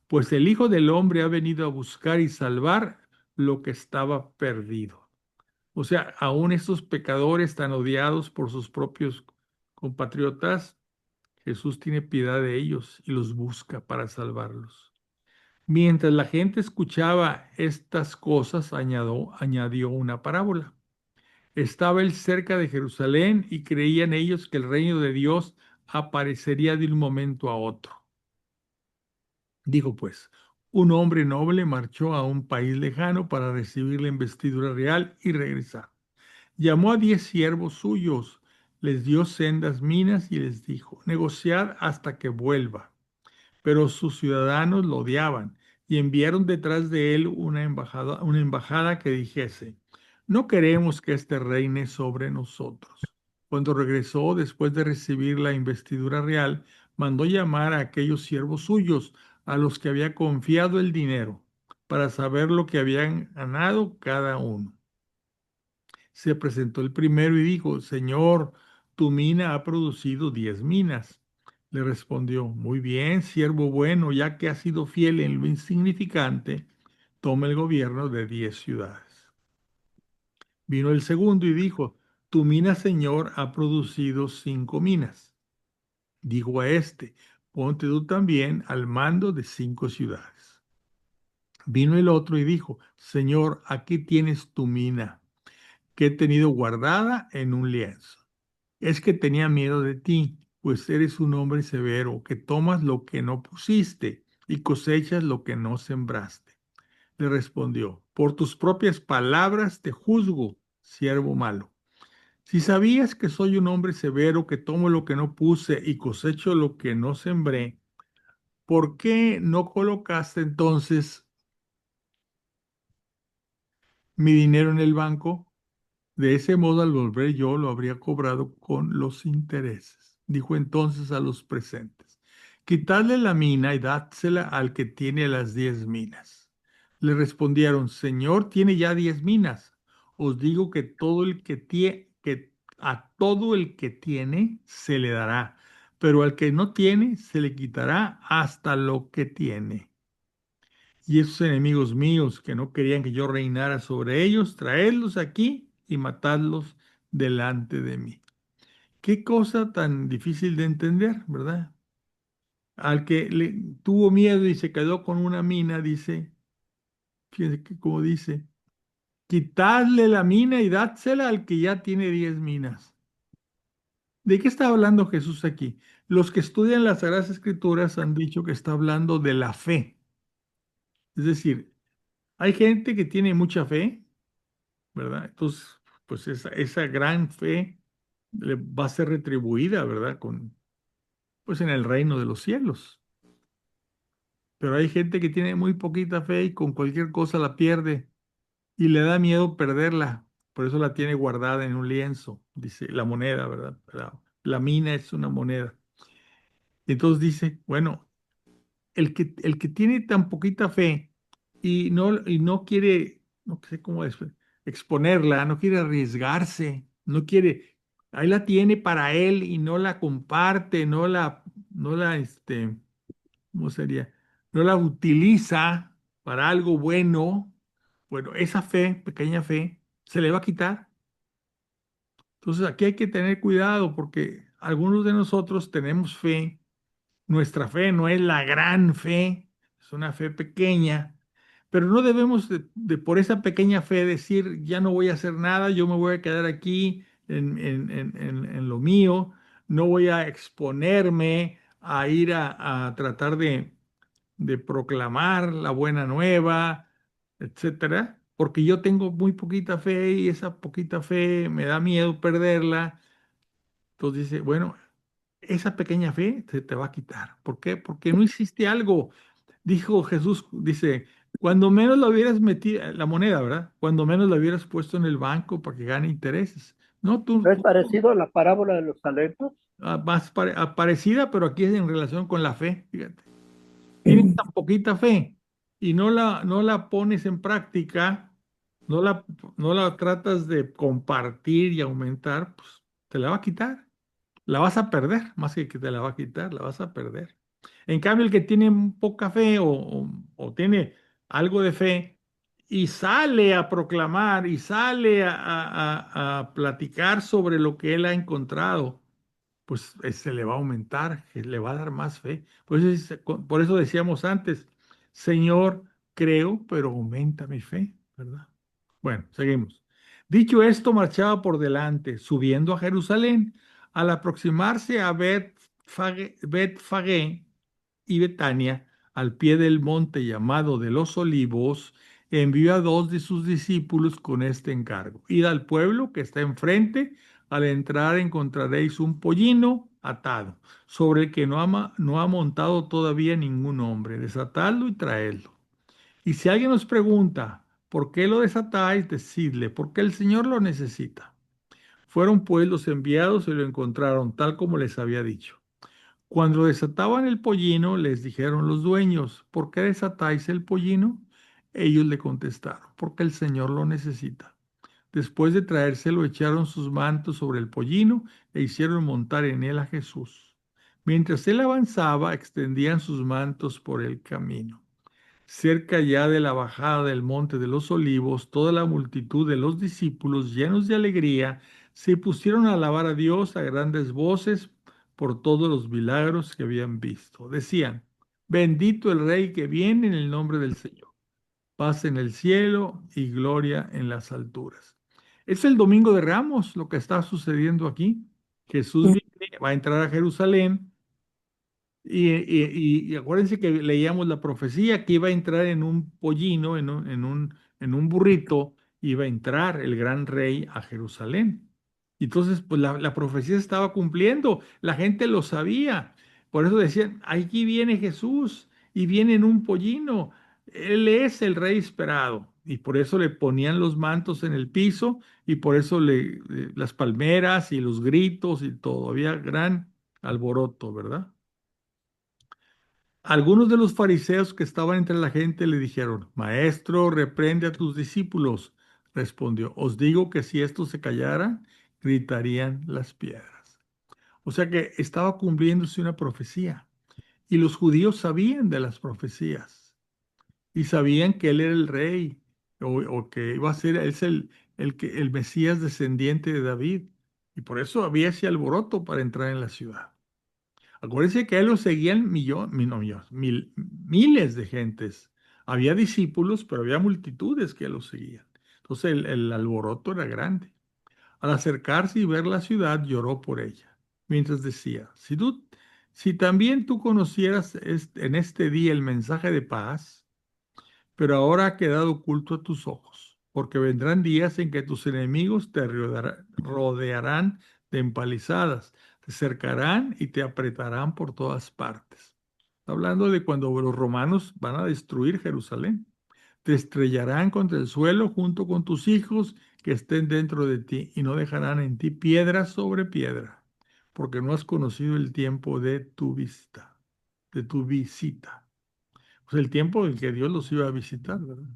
pues el Hijo del Hombre ha venido a buscar y salvar lo que estaba perdido. O sea, aún estos pecadores tan odiados por sus propios compatriotas, Jesús tiene piedad de ellos y los busca para salvarlos. Mientras la gente escuchaba estas cosas, añadió una parábola. Estaba él cerca de Jerusalén y creían ellos que el reino de Dios aparecería de un momento a otro. Dijo pues, un hombre noble marchó a un país lejano para recibir la investidura real y regresar. Llamó a 10 siervos suyos, les dio sendas minas y les dijo, negociad hasta que vuelva. Pero sus ciudadanos lo odiaban y enviaron detrás de él una embajada que dijese, no queremos que éste reine sobre nosotros. Cuando regresó, después de recibir la investidura real, mandó llamar a aquellos siervos suyos, a los que había confiado el dinero, para saber lo que habían ganado cada uno. Se presentó el primero y dijo, Señor, tu mina ha producido 10 minas. Le respondió, muy bien, siervo bueno, ya que has sido fiel en lo insignificante, toma el gobierno de 10 ciudades. Vino el segundo y dijo, tu mina, Señor, ha producido 5 minas. Dijo a este, ponte tú también al mando de 5 ciudades. Vino el otro y dijo, Señor, aquí tienes tu mina que he tenido guardada en un lienzo. Es que tenía miedo de ti, pues eres un hombre severo, que tomas lo que no pusiste y cosechas lo que no sembraste. Le respondió, por tus propias palabras te juzgo, siervo malo. Si sabías que soy un hombre severo, que tomo lo que no puse y cosecho lo que no sembré, ¿por qué no colocaste entonces mi dinero en el banco? De ese modo, al volver yo lo habría cobrado con los intereses. Dijo entonces a los presentes, quitadle la mina y dádsela al que tiene las 10 minas. Le respondieron, Señor, tiene ya 10 minas. Os digo que a todo el que tiene se le dará, pero al que no tiene se le quitará hasta lo que tiene. Y esos enemigos míos que no querían que yo reinara sobre ellos, traedlos aquí y matadlos delante de mí. Qué cosa tan difícil de entender, ¿verdad? Al que le tuvo miedo y se quedó con una mina, dice, fíjense que como dice, quitadle la mina y dádsela al que ya tiene 10 minas. ¿De qué está hablando Jesús aquí? Los que estudian las Sagradas Escrituras han dicho que está hablando de la fe. Es decir, hay gente que tiene mucha fe, ¿verdad? Entonces, pues esa gran fe va a ser retribuida, ¿verdad? Pues en el reino de los cielos. Pero hay gente que tiene muy poquita fe y con cualquier cosa la pierde y le da miedo perderla. Por eso la tiene guardada en un lienzo, dice la moneda, ¿verdad? La mina es una moneda. Entonces dice, bueno, el que tiene tan poquita fe y no quiere, no sé cómo exponerla, no quiere arriesgarse, no quiere, ahí la tiene para él y no la comparte, no la, ¿cómo sería? No la utiliza para algo bueno. Bueno, esa fe, pequeña fe, se le va a quitar. Entonces aquí hay que tener cuidado porque algunos de nosotros tenemos fe. Nuestra fe no es la gran fe, es una fe pequeña, pero no debemos de por esa pequeña fe decir, ya no voy a hacer nada, yo me voy a quedar aquí en lo mío, no voy a exponerme a ir a tratar de proclamar la buena nueva, etcétera, porque yo tengo muy poquita fe y esa poquita fe me da miedo perderla. Entonces dice, bueno, esa pequeña fe se te va a quitar. ¿Por qué? Porque no hiciste algo. Dijo Jesús, dice, cuando menos la hubieras metido, la moneda, ¿verdad? Cuando menos la hubieras puesto en el banco para que gane intereses. No, ¿No es parecido a la parábola de los talentos? más parecida, pero aquí es en relación con la fe, fíjate. Tienes tan poquita fe y no la pones en práctica, no la, no la tratas de compartir y aumentar, pues te la va a quitar. La vas a perder, más que te la va a quitar, la vas a perder. En cambio, el que tiene poca fe o tiene algo de fe y sale a proclamar y sale a platicar sobre lo que él ha encontrado, pues se le va a aumentar, le va a dar más fe. Por eso decíamos antes, Señor, creo, pero aumenta mi fe, ¿verdad? Bueno, seguimos. Dicho esto, marchaba por delante, subiendo a Jerusalén. Al aproximarse a Betfagé y Betania, al pie del monte llamado de los Olivos, envió a dos de sus discípulos con este encargo. Id al pueblo que está enfrente, al entrar encontraréis un pollino atado, sobre el que no ha montado todavía ningún hombre. Desatadlo y traedlo. Y si alguien os pregunta, ¿por qué lo desatáis? Decidle, porque el Señor lo necesita. Fueron pues los enviados y lo encontraron tal como les había dicho. Cuando desataban el pollino, les dijeron los dueños, ¿por qué desatáis el pollino? Ellos le contestaron, porque el Señor lo necesita. Después de traérselo, echaron sus mantos sobre el pollino e hicieron montar en él a Jesús. Mientras él avanzaba, extendían sus mantos por el camino. Cerca ya de la bajada del monte de los olivos, toda la multitud de los discípulos, llenos de alegría, se pusieron a alabar a Dios a grandes voces por todos los milagros que habían visto. Decían, bendito el Rey que viene en el nombre del Señor. Paz en el cielo y gloria en las alturas. Es el Domingo de Ramos lo que está sucediendo aquí. Jesús viene, va a entrar a Jerusalén y acuérdense que leíamos la profecía que iba a entrar en un pollino, en un burrito, iba a entrar el gran rey a Jerusalén. Y entonces, pues la profecía se estaba cumpliendo, la gente lo sabía. Por eso decían, aquí viene Jesús y viene en un pollino. Él es el rey esperado. Y por eso le ponían los mantos en el piso y por eso las palmeras y los gritos y todo. Había gran alboroto, ¿verdad? Algunos de los fariseos que estaban entre la gente le dijeron, Maestro, reprende a tus discípulos. Respondió, os digo que si estos se callaran, gritarían las piedras. O sea que estaba cumpliéndose una profecía. Y los judíos sabían de las profecías. Y sabían que él era el rey, o que iba a ser, el Mesías descendiente de David. Y por eso había ese alboroto para entrar en la ciudad. Acuérdense que a él lo seguían no millones, miles de gentes. Había discípulos, pero había multitudes que lo seguían. Entonces el alboroto era grande. Al acercarse y ver la ciudad, lloró por ella, mientras decía, si también tú conocieras en este día el mensaje de paz, pero ahora ha quedado oculto a tus ojos, porque vendrán días en que tus enemigos te rodearán de empalizadas, te cercarán y te apretarán por todas partes. Está hablando de cuando los romanos van a destruir Jerusalén. Te estrellarán contra el suelo junto con tus hijos que estén dentro de ti y no dejarán en ti piedra sobre piedra, porque no has conocido el tiempo de tu visita. pues, el tiempo en que Dios los iba a visitar, ¿verdad?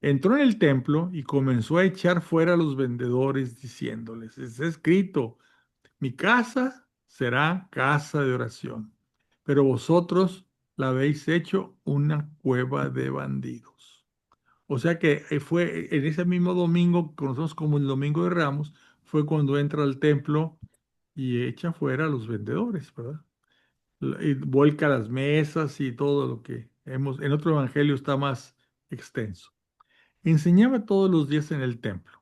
Entró en el templo y comenzó a echar fuera a los vendedores, diciéndoles, está escrito, mi casa será casa de oración, pero vosotros la habéis hecho una cueva de bandidos. O sea que fue en ese mismo domingo que conocemos como el Domingo de Ramos, fue cuando entra al templo y echa fuera a los vendedores, ¿verdad? Y vuelca las mesas y todo lo que hemos, en otro evangelio está más extenso. Enseñaba todos los días en el templo.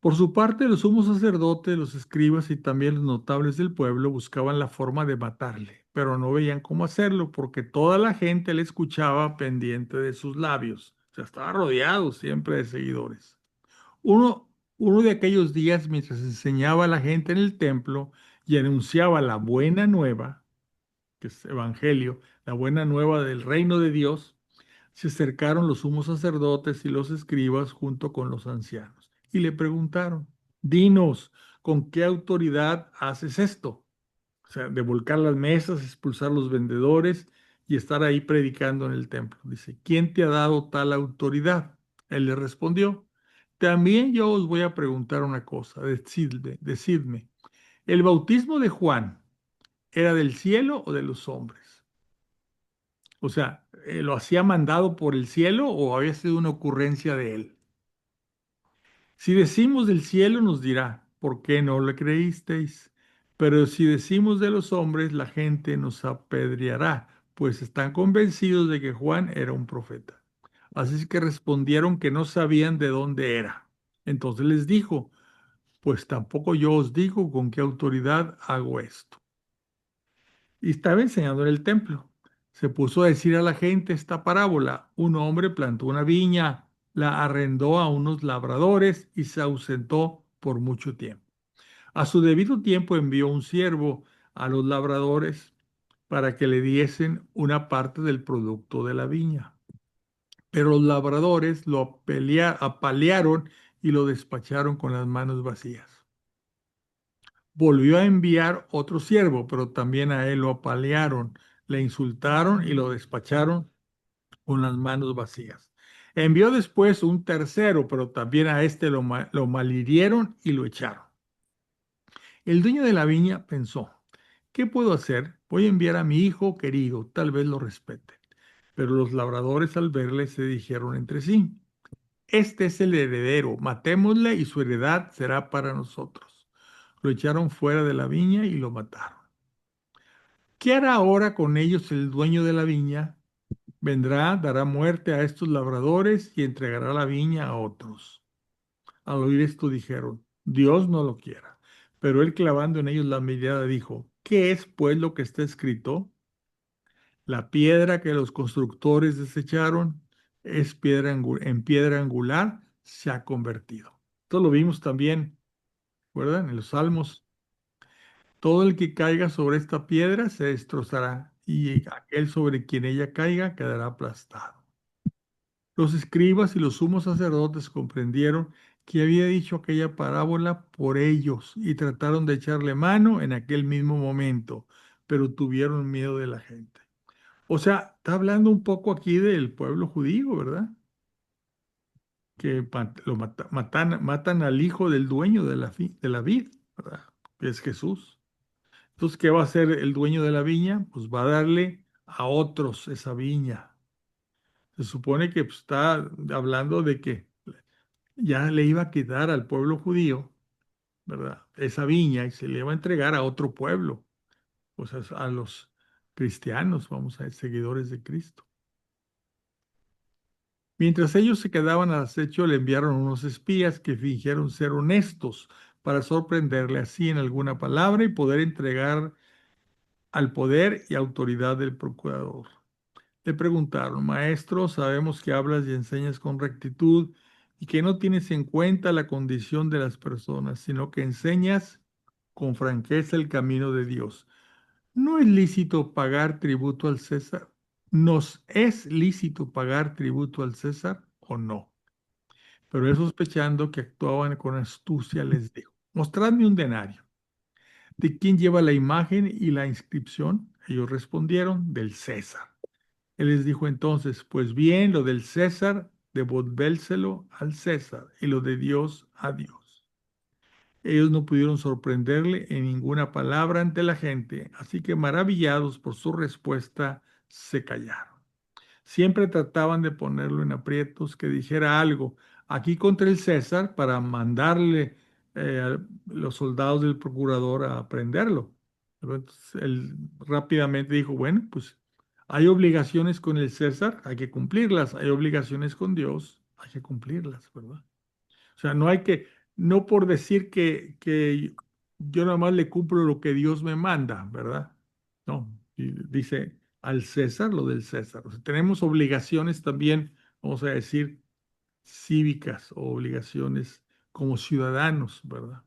Por su parte, los sumos sacerdotes, los escribas y también los notables del pueblo buscaban la forma de matarle, pero no veían cómo hacerlo porque toda la gente le escuchaba pendiente de sus labios. O sea, estaba rodeado siempre de seguidores. Uno de aquellos días, mientras enseñaba a la gente en el templo y anunciaba la buena nueva, que es Evangelio, la buena nueva del reino de Dios, se acercaron los sumos sacerdotes y los escribas junto con los ancianos y le preguntaron, dinos, ¿con qué autoridad haces esto? O sea, de volcar las mesas, expulsar los vendedores y estar ahí predicando en el templo. Dice, ¿quién te ha dado tal autoridad? Él le respondió, también yo os voy a preguntar una cosa, decidme, ¿el bautismo de Juan era del cielo o de los hombres? O sea, ¿lo hacía mandado por el cielo o había sido una ocurrencia de él? Si decimos del cielo, nos dirá, ¿por qué no le creísteis? Pero si decimos de los hombres, la gente nos apedreará, pues están convencidos de que Juan era un profeta. Así es que respondieron que no sabían de dónde era. Entonces les dijo, pues tampoco yo os digo con qué autoridad hago esto. Y estaba enseñando en el templo. Se puso a decir a la gente esta parábola. Un hombre plantó una viña, la arrendó a unos labradores y se ausentó por mucho tiempo. A su debido tiempo envió un siervo a los labradores para que le diesen una parte del producto de la viña. Pero los labradores lo apalearon y lo despacharon con las manos vacías. Volvió a enviar otro siervo, pero también a él lo apalearon, le insultaron y lo despacharon con las manos vacías. Envió después un tercero, pero también a este lo malhirieron y lo echaron. El dueño de la viña pensó, ¿qué puedo hacer? Voy a enviar a mi hijo querido, tal vez lo respete. Pero los labradores al verle se dijeron entre sí, este es el heredero, matémosle y su heredad será para nosotros. Lo echaron fuera de la viña y lo mataron. ¿Qué hará ahora con ellos el dueño de la viña? Vendrá, dará muerte a estos labradores y entregará la viña a otros. Al oír esto dijeron, Dios no lo quiera. Pero él clavando en ellos la mirada dijo, ¿qué es pues lo que está escrito? La piedra que los constructores desecharon es en piedra angular se ha convertido. Esto lo vimos también, ¿verdad? En los Salmos. Todo el que caiga sobre esta piedra se destrozará, y aquel sobre quien ella caiga quedará aplastado. Los escribas y los sumos sacerdotes comprendieron que había dicho aquella parábola por ellos y trataron de echarle mano en aquel mismo momento, pero tuvieron miedo de la gente. O sea, está hablando un poco aquí del pueblo judío, ¿verdad? Que matan al hijo del dueño de de la vid, ¿verdad? Que es Jesús. Entonces, ¿qué va a hacer el dueño de la viña? Pues va a darle a otros esa viña. Se supone que pues, está hablando de que ya le iba a quitar al pueblo judío, ¿verdad? Esa viña y se le iba a entregar a otro pueblo, o sea, a los cristianos, vamos a ver, seguidores de Cristo. Mientras ellos se quedaban al acecho, le enviaron unos espías que fingieron ser honestos para sorprenderle así en alguna palabra y poder entregar al poder y autoridad del procurador. Le preguntaron, Maestro, sabemos que hablas y enseñas con rectitud y que no tienes en cuenta la condición de las personas, sino que enseñas con franqueza el camino de Dios. ¿No es lícito pagar tributo al César? ¿Nos es lícito pagar tributo al César o no? Pero él sospechando que actuaban con astucia les dijo, mostradme un denario. ¿De quién lleva la imagen y la inscripción? Ellos respondieron, del César. Él les dijo entonces, pues bien, lo del César, devolvérselo al César, y lo de Dios a Dios. Ellos no pudieron sorprenderle en ninguna palabra ante la gente, así que maravillados por su respuesta, se callaron. Siempre trataban de ponerlo en aprietos, que dijera algo aquí contra el César para mandarle a los soldados del procurador a prenderlo. Pero entonces él rápidamente dijo, bueno, pues hay obligaciones con el César, hay que cumplirlas, hay obligaciones con Dios, hay que cumplirlas, ¿verdad? O sea, no hay que, no por decir que yo nada más le cumplo lo que Dios me manda, ¿verdad? No, y dice al César lo del César. O sea, tenemos obligaciones también, vamos a decir, cívicas o obligaciones como ciudadanos, ¿verdad?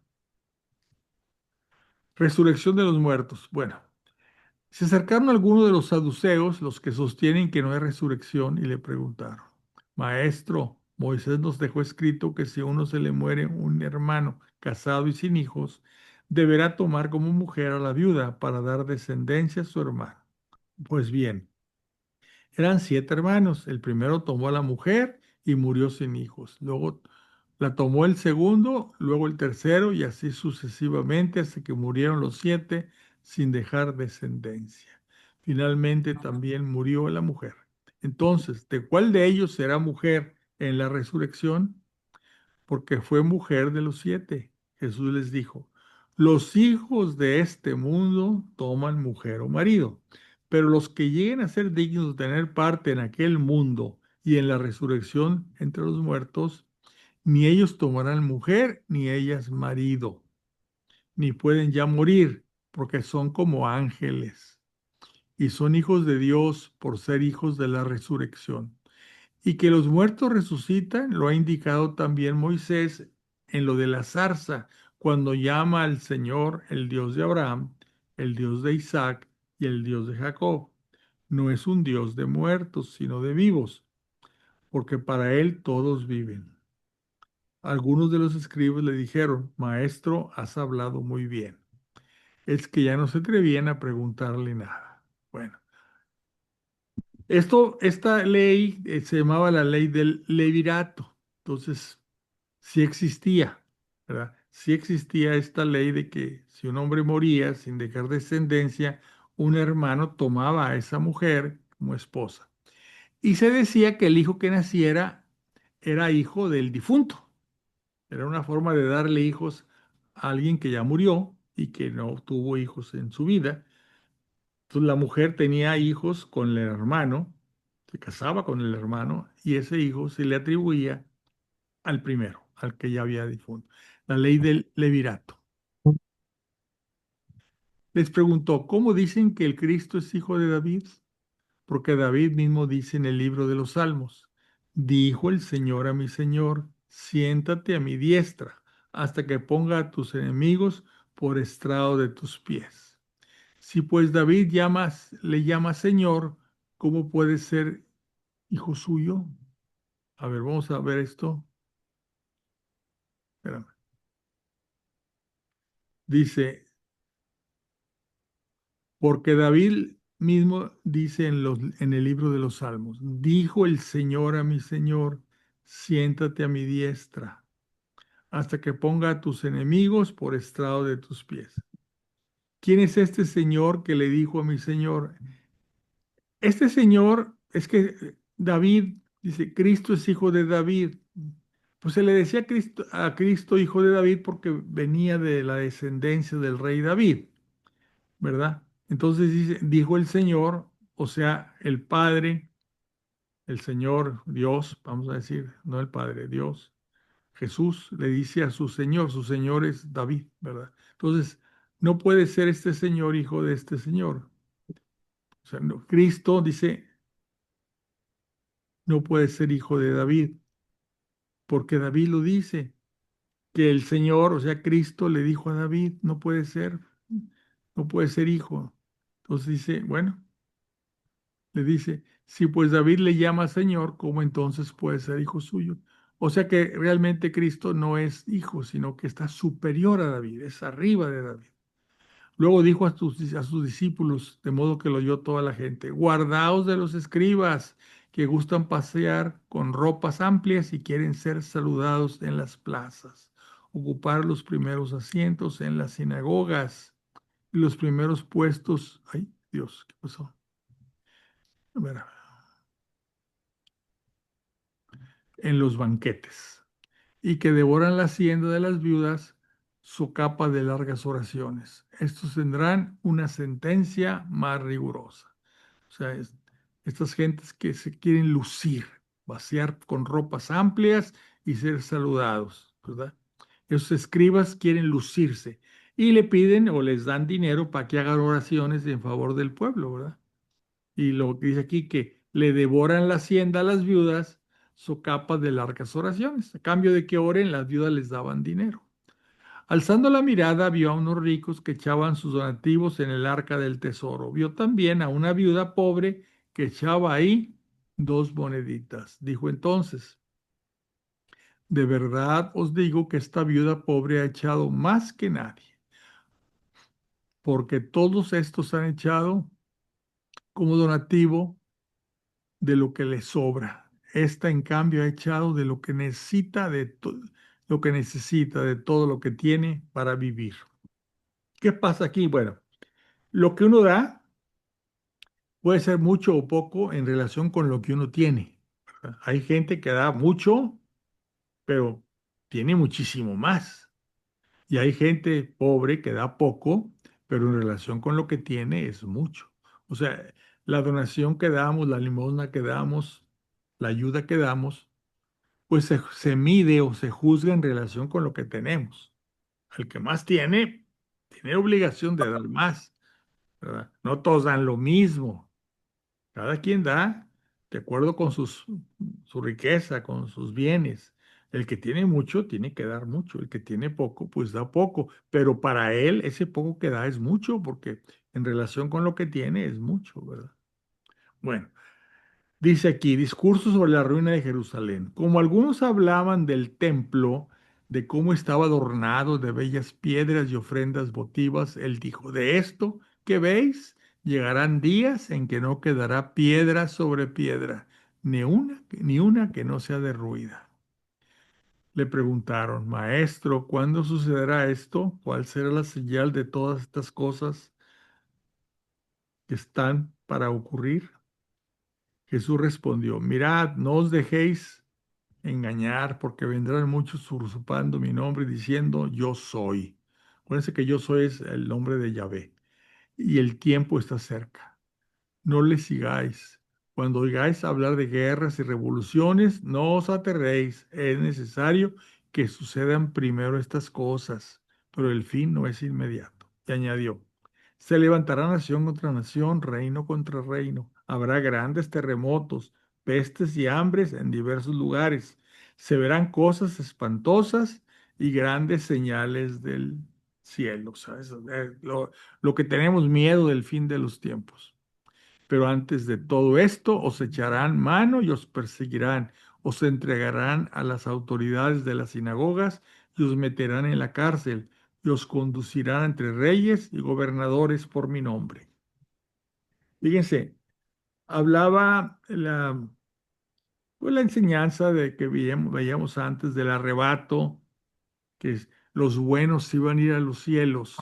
Resurrección de los muertos. Bueno, se acercaron algunos de los saduceos, los que sostienen que no hay resurrección, y le preguntaron, Maestro, Moisés nos dejó escrito que si a uno se le muere un hermano casado y sin hijos, deberá tomar como mujer a la viuda para dar descendencia a su hermano. Pues bien, eran 7 hermanos. El primero tomó a la mujer y murió sin hijos. Luego la tomó el segundo, luego el tercero y así sucesivamente hasta que murieron los 7 sin dejar descendencia. Finalmente también murió la mujer. Entonces, ¿de cuál de ellos será mujer en la resurrección? Porque fue mujer de los 7. Jesús les dijo, los hijos de este mundo toman mujer o marido, pero los que lleguen a ser dignos de tener parte en aquel mundo y en la resurrección entre los muertos, ni ellos tomarán mujer, ni ellas marido, ni pueden ya morir, porque son como ángeles, y son hijos de Dios por ser hijos de la resurrección. Y que los muertos resucitan, lo ha indicado también Moisés en lo de la zarza, cuando llama al Señor el Dios de Abraham, el Dios de Isaac y el Dios de Jacob. No es un Dios de muertos, sino de vivos, porque para él todos viven. Algunos de los escribas le dijeron, Maestro, has hablado muy bien. Es que ya no se atrevían a preguntarle nada. Bueno, esta ley se llamaba la ley del levirato. Entonces, sí existía, ¿verdad? Sí existía esta ley de que si un hombre moría sin dejar descendencia, un hermano tomaba a esa mujer como esposa. Y se decía que el hijo que naciera era hijo del difunto. Era una forma de darle hijos a alguien que ya murió y que no tuvo hijos en su vida. Entonces la mujer tenía hijos con el hermano, se casaba con el hermano y ese hijo se le atribuía al primero, al que ya había difunto. La ley del levirato. Les preguntó, ¿cómo dicen que el Cristo es hijo de David? Porque David mismo dice en el libro de los Salmos, dijo el Señor a mi Señor, siéntate a mi diestra hasta que ponga a tus enemigos por estrado de tus pies. Si pues David le llama Señor, ¿cómo puede ser hijo suyo? A ver, vamos a ver esto. Espérame. Dice, porque David mismo dice en el libro de los Salmos, dijo el Señor a mi Señor, siéntate a mi diestra hasta que ponga a tus enemigos por estrado de tus pies. ¿Quién es este Señor que le dijo a mi Señor? Este Señor es que David dice, Cristo es hijo de David. Pues se le decía a Cristo hijo de David porque venía de la descendencia del rey David, ¿verdad? Entonces dice, dijo el Señor, o sea, el Padre, el Señor, Dios, vamos a decir, no el Padre, Dios. Jesús le dice a su Señor es David, ¿verdad? Entonces, no puede ser este Señor hijo de este Señor. O sea, Cristo dice, no puede ser hijo de David, porque David lo dice, que el Señor, o sea, Cristo le dijo a David, no puede ser, no puede ser hijo. Entonces dice, bueno, le dice, si pues David le llama Señor, ¿cómo entonces puede ser hijo suyo? O sea que realmente Cristo no es hijo, sino que está superior a David, es arriba de David. Luego dijo a sus discípulos, de modo que lo oyó toda la gente, guardaos de los escribas que gustan pasear con ropas amplias y quieren ser saludados en las plazas, ocupar los primeros asientos en las sinagogas y los primeros puestos. Ay, Dios, ¿qué pasó? A ver, en los banquetes y que devoran la hacienda de las viudas, su capa de largas oraciones. Estos tendrán una sentencia más rigurosa. O sea, estas gentes que se quieren lucir, vaciar con ropas amplias y ser saludados, ¿verdad? Esos escribas quieren lucirse y le piden o les dan dinero para que hagan oraciones en favor del pueblo, ¿verdad? Y lo que dice aquí que le devoran la hacienda a las viudas, su capa de largas oraciones. A cambio de que oren, las viudas les daban dinero. Alzando la mirada, vio a unos ricos que echaban sus donativos en el arca del tesoro. Vio también a una viuda pobre que echaba ahí 2 moneditas. Dijo entonces, de verdad os digo que esta viuda pobre ha echado más que nadie, porque todos estos han echado como donativo de lo que le sobra. Esta, en cambio, ha echado de lo que necesita lo que necesita de todo lo que tiene para vivir. ¿Qué pasa aquí? Bueno, lo que uno da puede ser mucho o poco en relación con lo que uno tiene, ¿verdad? Hay gente que da mucho, pero tiene muchísimo más. Y hay gente pobre que da poco, pero en relación con lo que tiene es mucho. O sea, la donación que damos, la limosna que damos, la ayuda que damos, pues se mide o se juzga en relación con lo que tenemos. El que más tiene obligación de dar más, ¿verdad? No todos dan lo mismo. Cada quien da de acuerdo con su riqueza, con sus bienes. El que tiene mucho tiene que dar mucho. El que tiene poco, pues da poco. Pero para él ese poco que da es mucho porque en relación con lo que tiene es mucho, ¿verdad? Bueno. Dice aquí, discurso sobre la ruina de Jerusalén. Como algunos hablaban del templo, de cómo estaba adornado de bellas piedras y ofrendas votivas, él dijo, de esto que veis, llegarán días en que no quedará piedra sobre piedra, ni una que no sea derruida. Le preguntaron, Maestro, ¿cuándo sucederá esto? ¿Cuál será la señal de todas estas cosas que están para ocurrir? Jesús respondió, mirad, no os dejéis engañar, porque vendrán muchos usurpando mi nombre y diciendo, yo soy. Acuérdense que yo soy es el nombre de Yahvé, y el tiempo está cerca. No le sigáis. Cuando oigáis hablar de guerras y revoluciones, no os aterréis. Es necesario que sucedan primero estas cosas, pero el fin no es inmediato. Y añadió, se levantará nación contra nación, reino contra reino. Habrá grandes terremotos, pestes y hambres en diversos lugares. Se verán cosas espantosas y grandes señales del cielo. ¿Sabes? Lo que tenemos miedo del fin de los tiempos. Pero antes de todo esto os echarán mano y os perseguirán, os entregarán a las autoridades de las sinagogas y os meterán en la cárcel y os conducirán entre reyes y gobernadores por mi nombre. Fíjense, hablaba pues la enseñanza de que veíamos antes del arrebato, que los buenos iban a ir a los cielos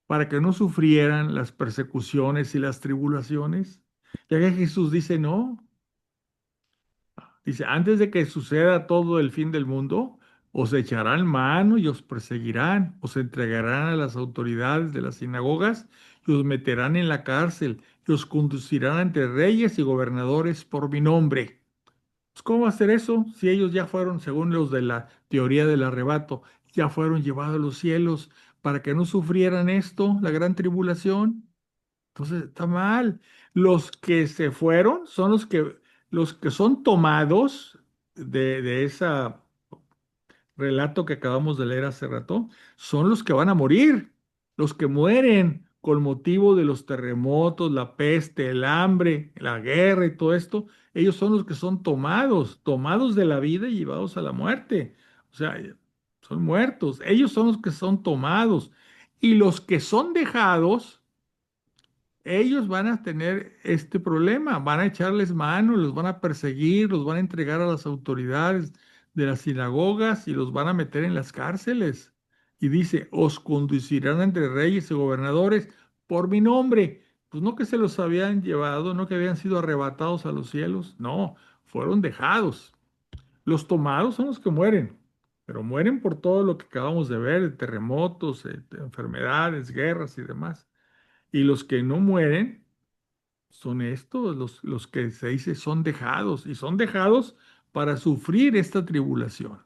para que no sufrieran las persecuciones y las tribulaciones. Ya que Jesús dice, no. Dice, antes de que suceda todo el fin del mundo, os echarán mano y os perseguirán, os entregarán a las autoridades de las sinagogas y os meterán en la cárcel y os conducirán ante reyes y gobernadores por mi nombre. Pues, ¿cómo va a ser eso si ellos ya fueron, según los de la teoría del arrebato, ya fueron llevados a los cielos para que no sufrieran esto, la gran tribulación? Entonces está mal. Los que se fueron son los que son tomados de ese relato que acabamos de leer hace rato, son los que van a morir, los que mueren con motivo de los terremotos, la peste, el hambre, la guerra y todo esto. Ellos son los que son tomados de la vida y llevados a la muerte. O sea, son muertos. Ellos son los que son tomados. Y los que son dejados, ellos van a tener este problema, van a echarles mano, los van a perseguir, los van a entregar a las autoridades de las sinagogas y los van a meter en las cárceles. Y dice, os conducirán entre reyes y gobernadores por mi nombre. Pues no que se los habían llevado, no que habían sido arrebatados a los cielos, no, fueron dejados. Los tomados son los que mueren, pero mueren por todo lo que acabamos de ver, de terremotos, de enfermedades, guerras y demás. Y los que no mueren son estos, los que se dice son dejados, y son dejados para sufrir esta tribulación.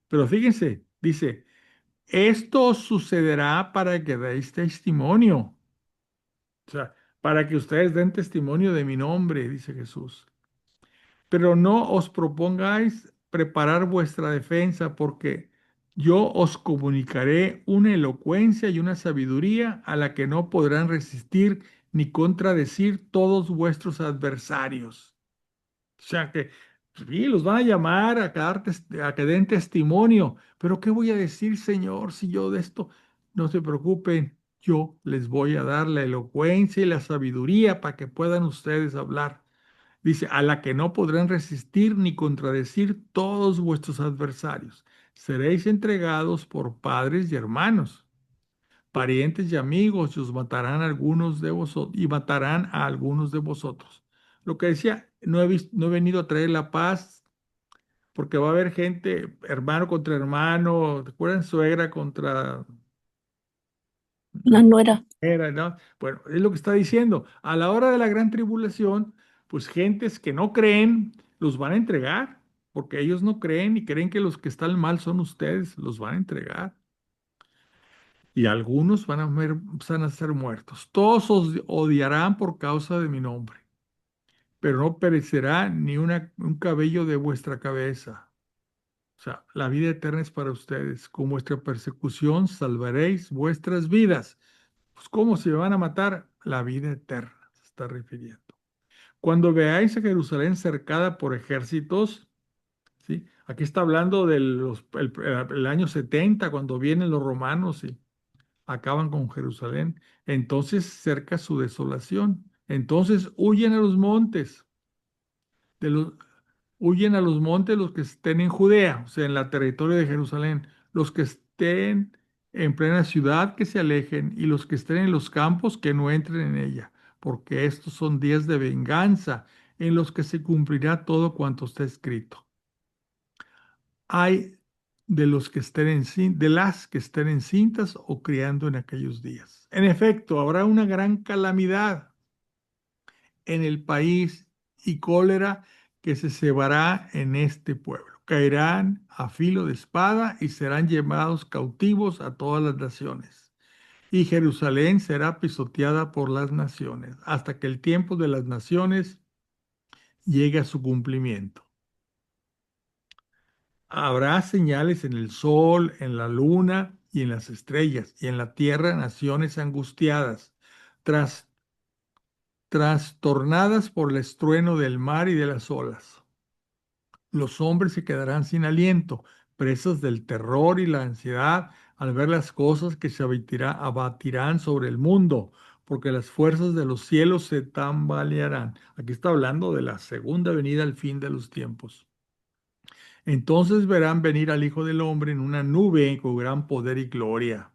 Pero fíjense, dice, esto os sucederá para que deis testimonio. O sea, para que ustedes den testimonio de mi nombre, dice Jesús. Pero no os propongáis preparar vuestra defensa, porque yo os comunicaré una elocuencia y una sabiduría a la que no podrán resistir ni contradecir todos vuestros adversarios. O sea que sí, los van a llamar a que den testimonio, pero ¿qué voy a decir, Señor, si yo de esto? No se preocupen, yo les voy a dar la elocuencia y la sabiduría para que puedan ustedes hablar. Dice, a la que no podrán resistir ni contradecir todos vuestros adversarios. Seréis entregados por padres y hermanos, parientes y amigos, y os matarán algunos de vosotros, y matarán a algunos de vosotros. Lo que decía, no he venido a traer la paz, porque va a haber gente, hermano contra hermano, ¿te acuerdan? Suegra contra La nuera. era, ¿no? Bueno, es lo que está diciendo. A la hora de la gran tribulación, pues gentes que no creen, los van a entregar, porque ellos no creen y creen que los que están mal son ustedes, los van a entregar. Y algunos van a ser muertos. Todos os odiarán por causa de mi nombre, pero no perecerá ni un cabello de vuestra cabeza. O sea, la vida eterna es para ustedes. Con vuestra persecución salvaréis vuestras vidas. Pues, ¿cómo se van a matar? La vida eterna, se está refiriendo. Cuando veáis a Jerusalén cercada por ejércitos, ¿sí? Aquí está hablando del año 70, cuando vienen los romanos y acaban con Jerusalén. Entonces cerca su desolación. Entonces huyen a los montes de los, huyen a los montes los que estén en Judea, o sea, en la territorio de Jerusalén, los que estén en plena ciudad que se alejen y los que estén en los campos que no entren en ella, porque estos son días de venganza en los que se cumplirá todo cuanto está escrito. Hay de las que estén encintas o criando en aquellos días. En efecto, habrá una gran calamidad en el país y cólera que se cebará en este pueblo. Caerán a filo de espada y serán llevados cautivos a todas las naciones. Y Jerusalén será pisoteada por las naciones hasta que el tiempo de las naciones llegue a su cumplimiento. Habrá señales en el sol, en la luna y en las estrellas, y en la tierra naciones angustiadas, tras trastornadas por el estruendo del mar y de las olas. Los hombres se quedarán sin aliento, presas del terror y la ansiedad al ver las cosas que se abatirán sobre el mundo, porque las fuerzas de los cielos se tambalearán. Aquí está hablando de la segunda venida al fin de los tiempos. Entonces verán venir al Hijo del Hombre en una nube con gran poder y gloria.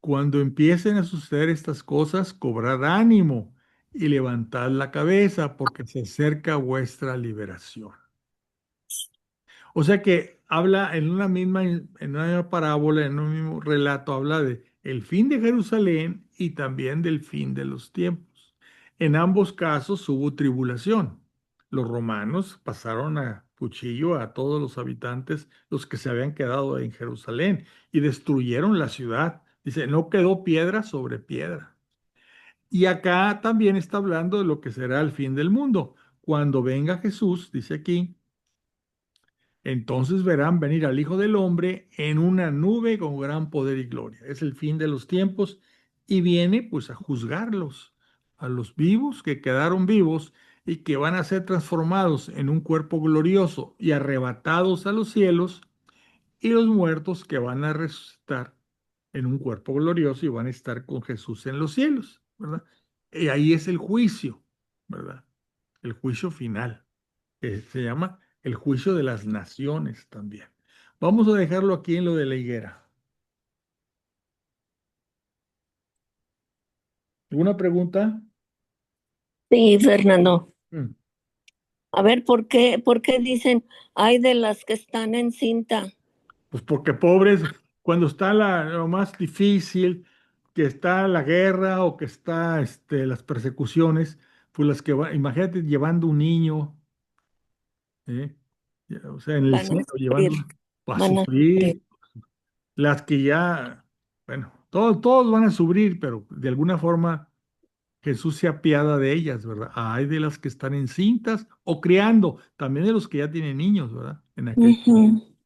Cuando empiecen a suceder estas cosas, cobrad ánimo y levantad la cabeza, porque se acerca vuestra liberación. O sea que habla en una misma parábola, en un mismo relato, habla de el fin de Jerusalén y también del fin de los tiempos. En ambos casos hubo tribulación. Los romanos pasaron a cuchillo a todos los habitantes, los que se habían quedado en Jerusalén, y destruyeron la ciudad. Dice, no quedó piedra sobre piedra. Y acá también está hablando de lo que será el fin del mundo. Cuando venga Jesús, dice aquí, entonces verán venir al Hijo del Hombre en una nube con gran poder y gloria. Es el fin de los tiempos y viene pues a juzgarlos, a los vivos que quedaron vivos y que van a ser transformados en un cuerpo glorioso y arrebatados a los cielos, y los muertos que van a resucitar en un cuerpo glorioso y van a estar con Jesús en los cielos, ¿verdad? Y ahí es el juicio, ¿verdad? El juicio final, que se llama el juicio de las naciones también. Vamos a dejarlo aquí en lo de la higuera. ¿Alguna pregunta? Sí, Fernando. Mm. A ver, por qué dicen, hay de las que están en cinta? Pues porque pobres, cuando está lo más difícil, que está la guerra o que está las persecuciones, pues las que imagínate llevando un niño, ¿eh? O sea, en el Van a cielo, sufrir, llevando, va a van a sufrir. sufrir, las que ya, bueno, todos van a sufrir, pero de alguna forma Jesús se apiada de ellas, ¿verdad? Hay de las que están encintas o criando, también de los que ya tienen niños, ¿verdad? En aquel tiempo. Ujú,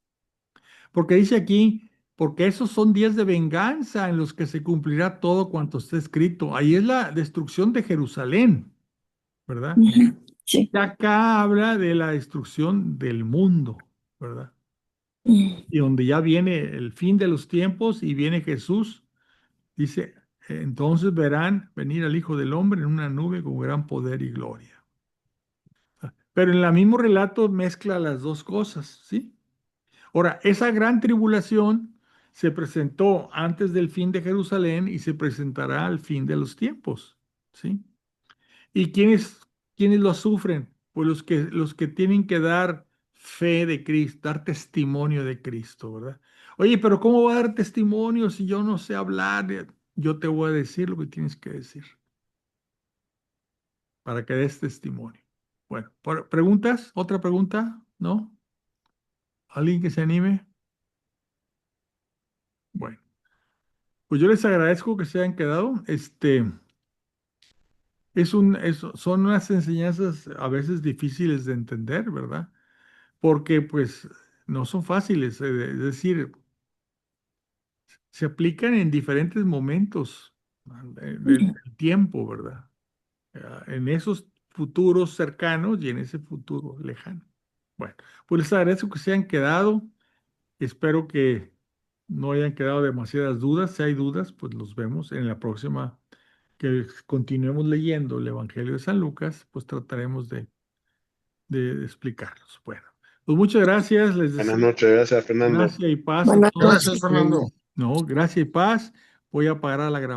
Porque dice aquí, porque esos son días de venganza en los que se cumplirá todo cuanto está escrito. Ahí es la destrucción de Jerusalén, ¿verdad? ujú, sí. Y acá habla de la destrucción del mundo, ¿verdad? Mm, Y donde ya viene el fin de los tiempos y viene Jesús, dice, entonces verán venir al Hijo del Hombre en una nube con gran poder y gloria. Pero en el mismo relato mezcla las dos cosas, ¿sí? Ahora, esa gran tribulación se presentó antes del fin de Jerusalén y se presentará al fin de los tiempos, ¿sí? ¿Y quiénes lo sufren? Pues los que tienen que dar fe de Cristo, dar testimonio de Cristo, ¿verdad? Oye, pero ¿cómo va a dar testimonio si yo no sé hablar? Yo te voy a decir lo que tienes que decir para que des testimonio. Bueno, ¿preguntas? ¿Otra pregunta? ¿No? ¿Alguien que se anime? Bueno. Pues yo les agradezco que se hayan quedado. Son unas enseñanzas a veces difíciles de entender, ¿verdad? Porque pues no son fáciles, es decir, se aplican en diferentes momentos del mm. tiempo, ¿verdad? En esos futuros cercanos y en ese futuro lejano. Bueno, pues les agradezco que se hayan quedado. Espero que no hayan quedado demasiadas dudas. Si hay dudas, pues los vemos en la próxima que continuemos leyendo el Evangelio de San Lucas, pues trataremos de explicarlos. Bueno, pues muchas gracias. Les Buenas deseo noches, gracias Fernando. gracia y paz a Buenas todos. noches. Gracias, Fernando. No, gracia y paz. Voy a parar la grabación.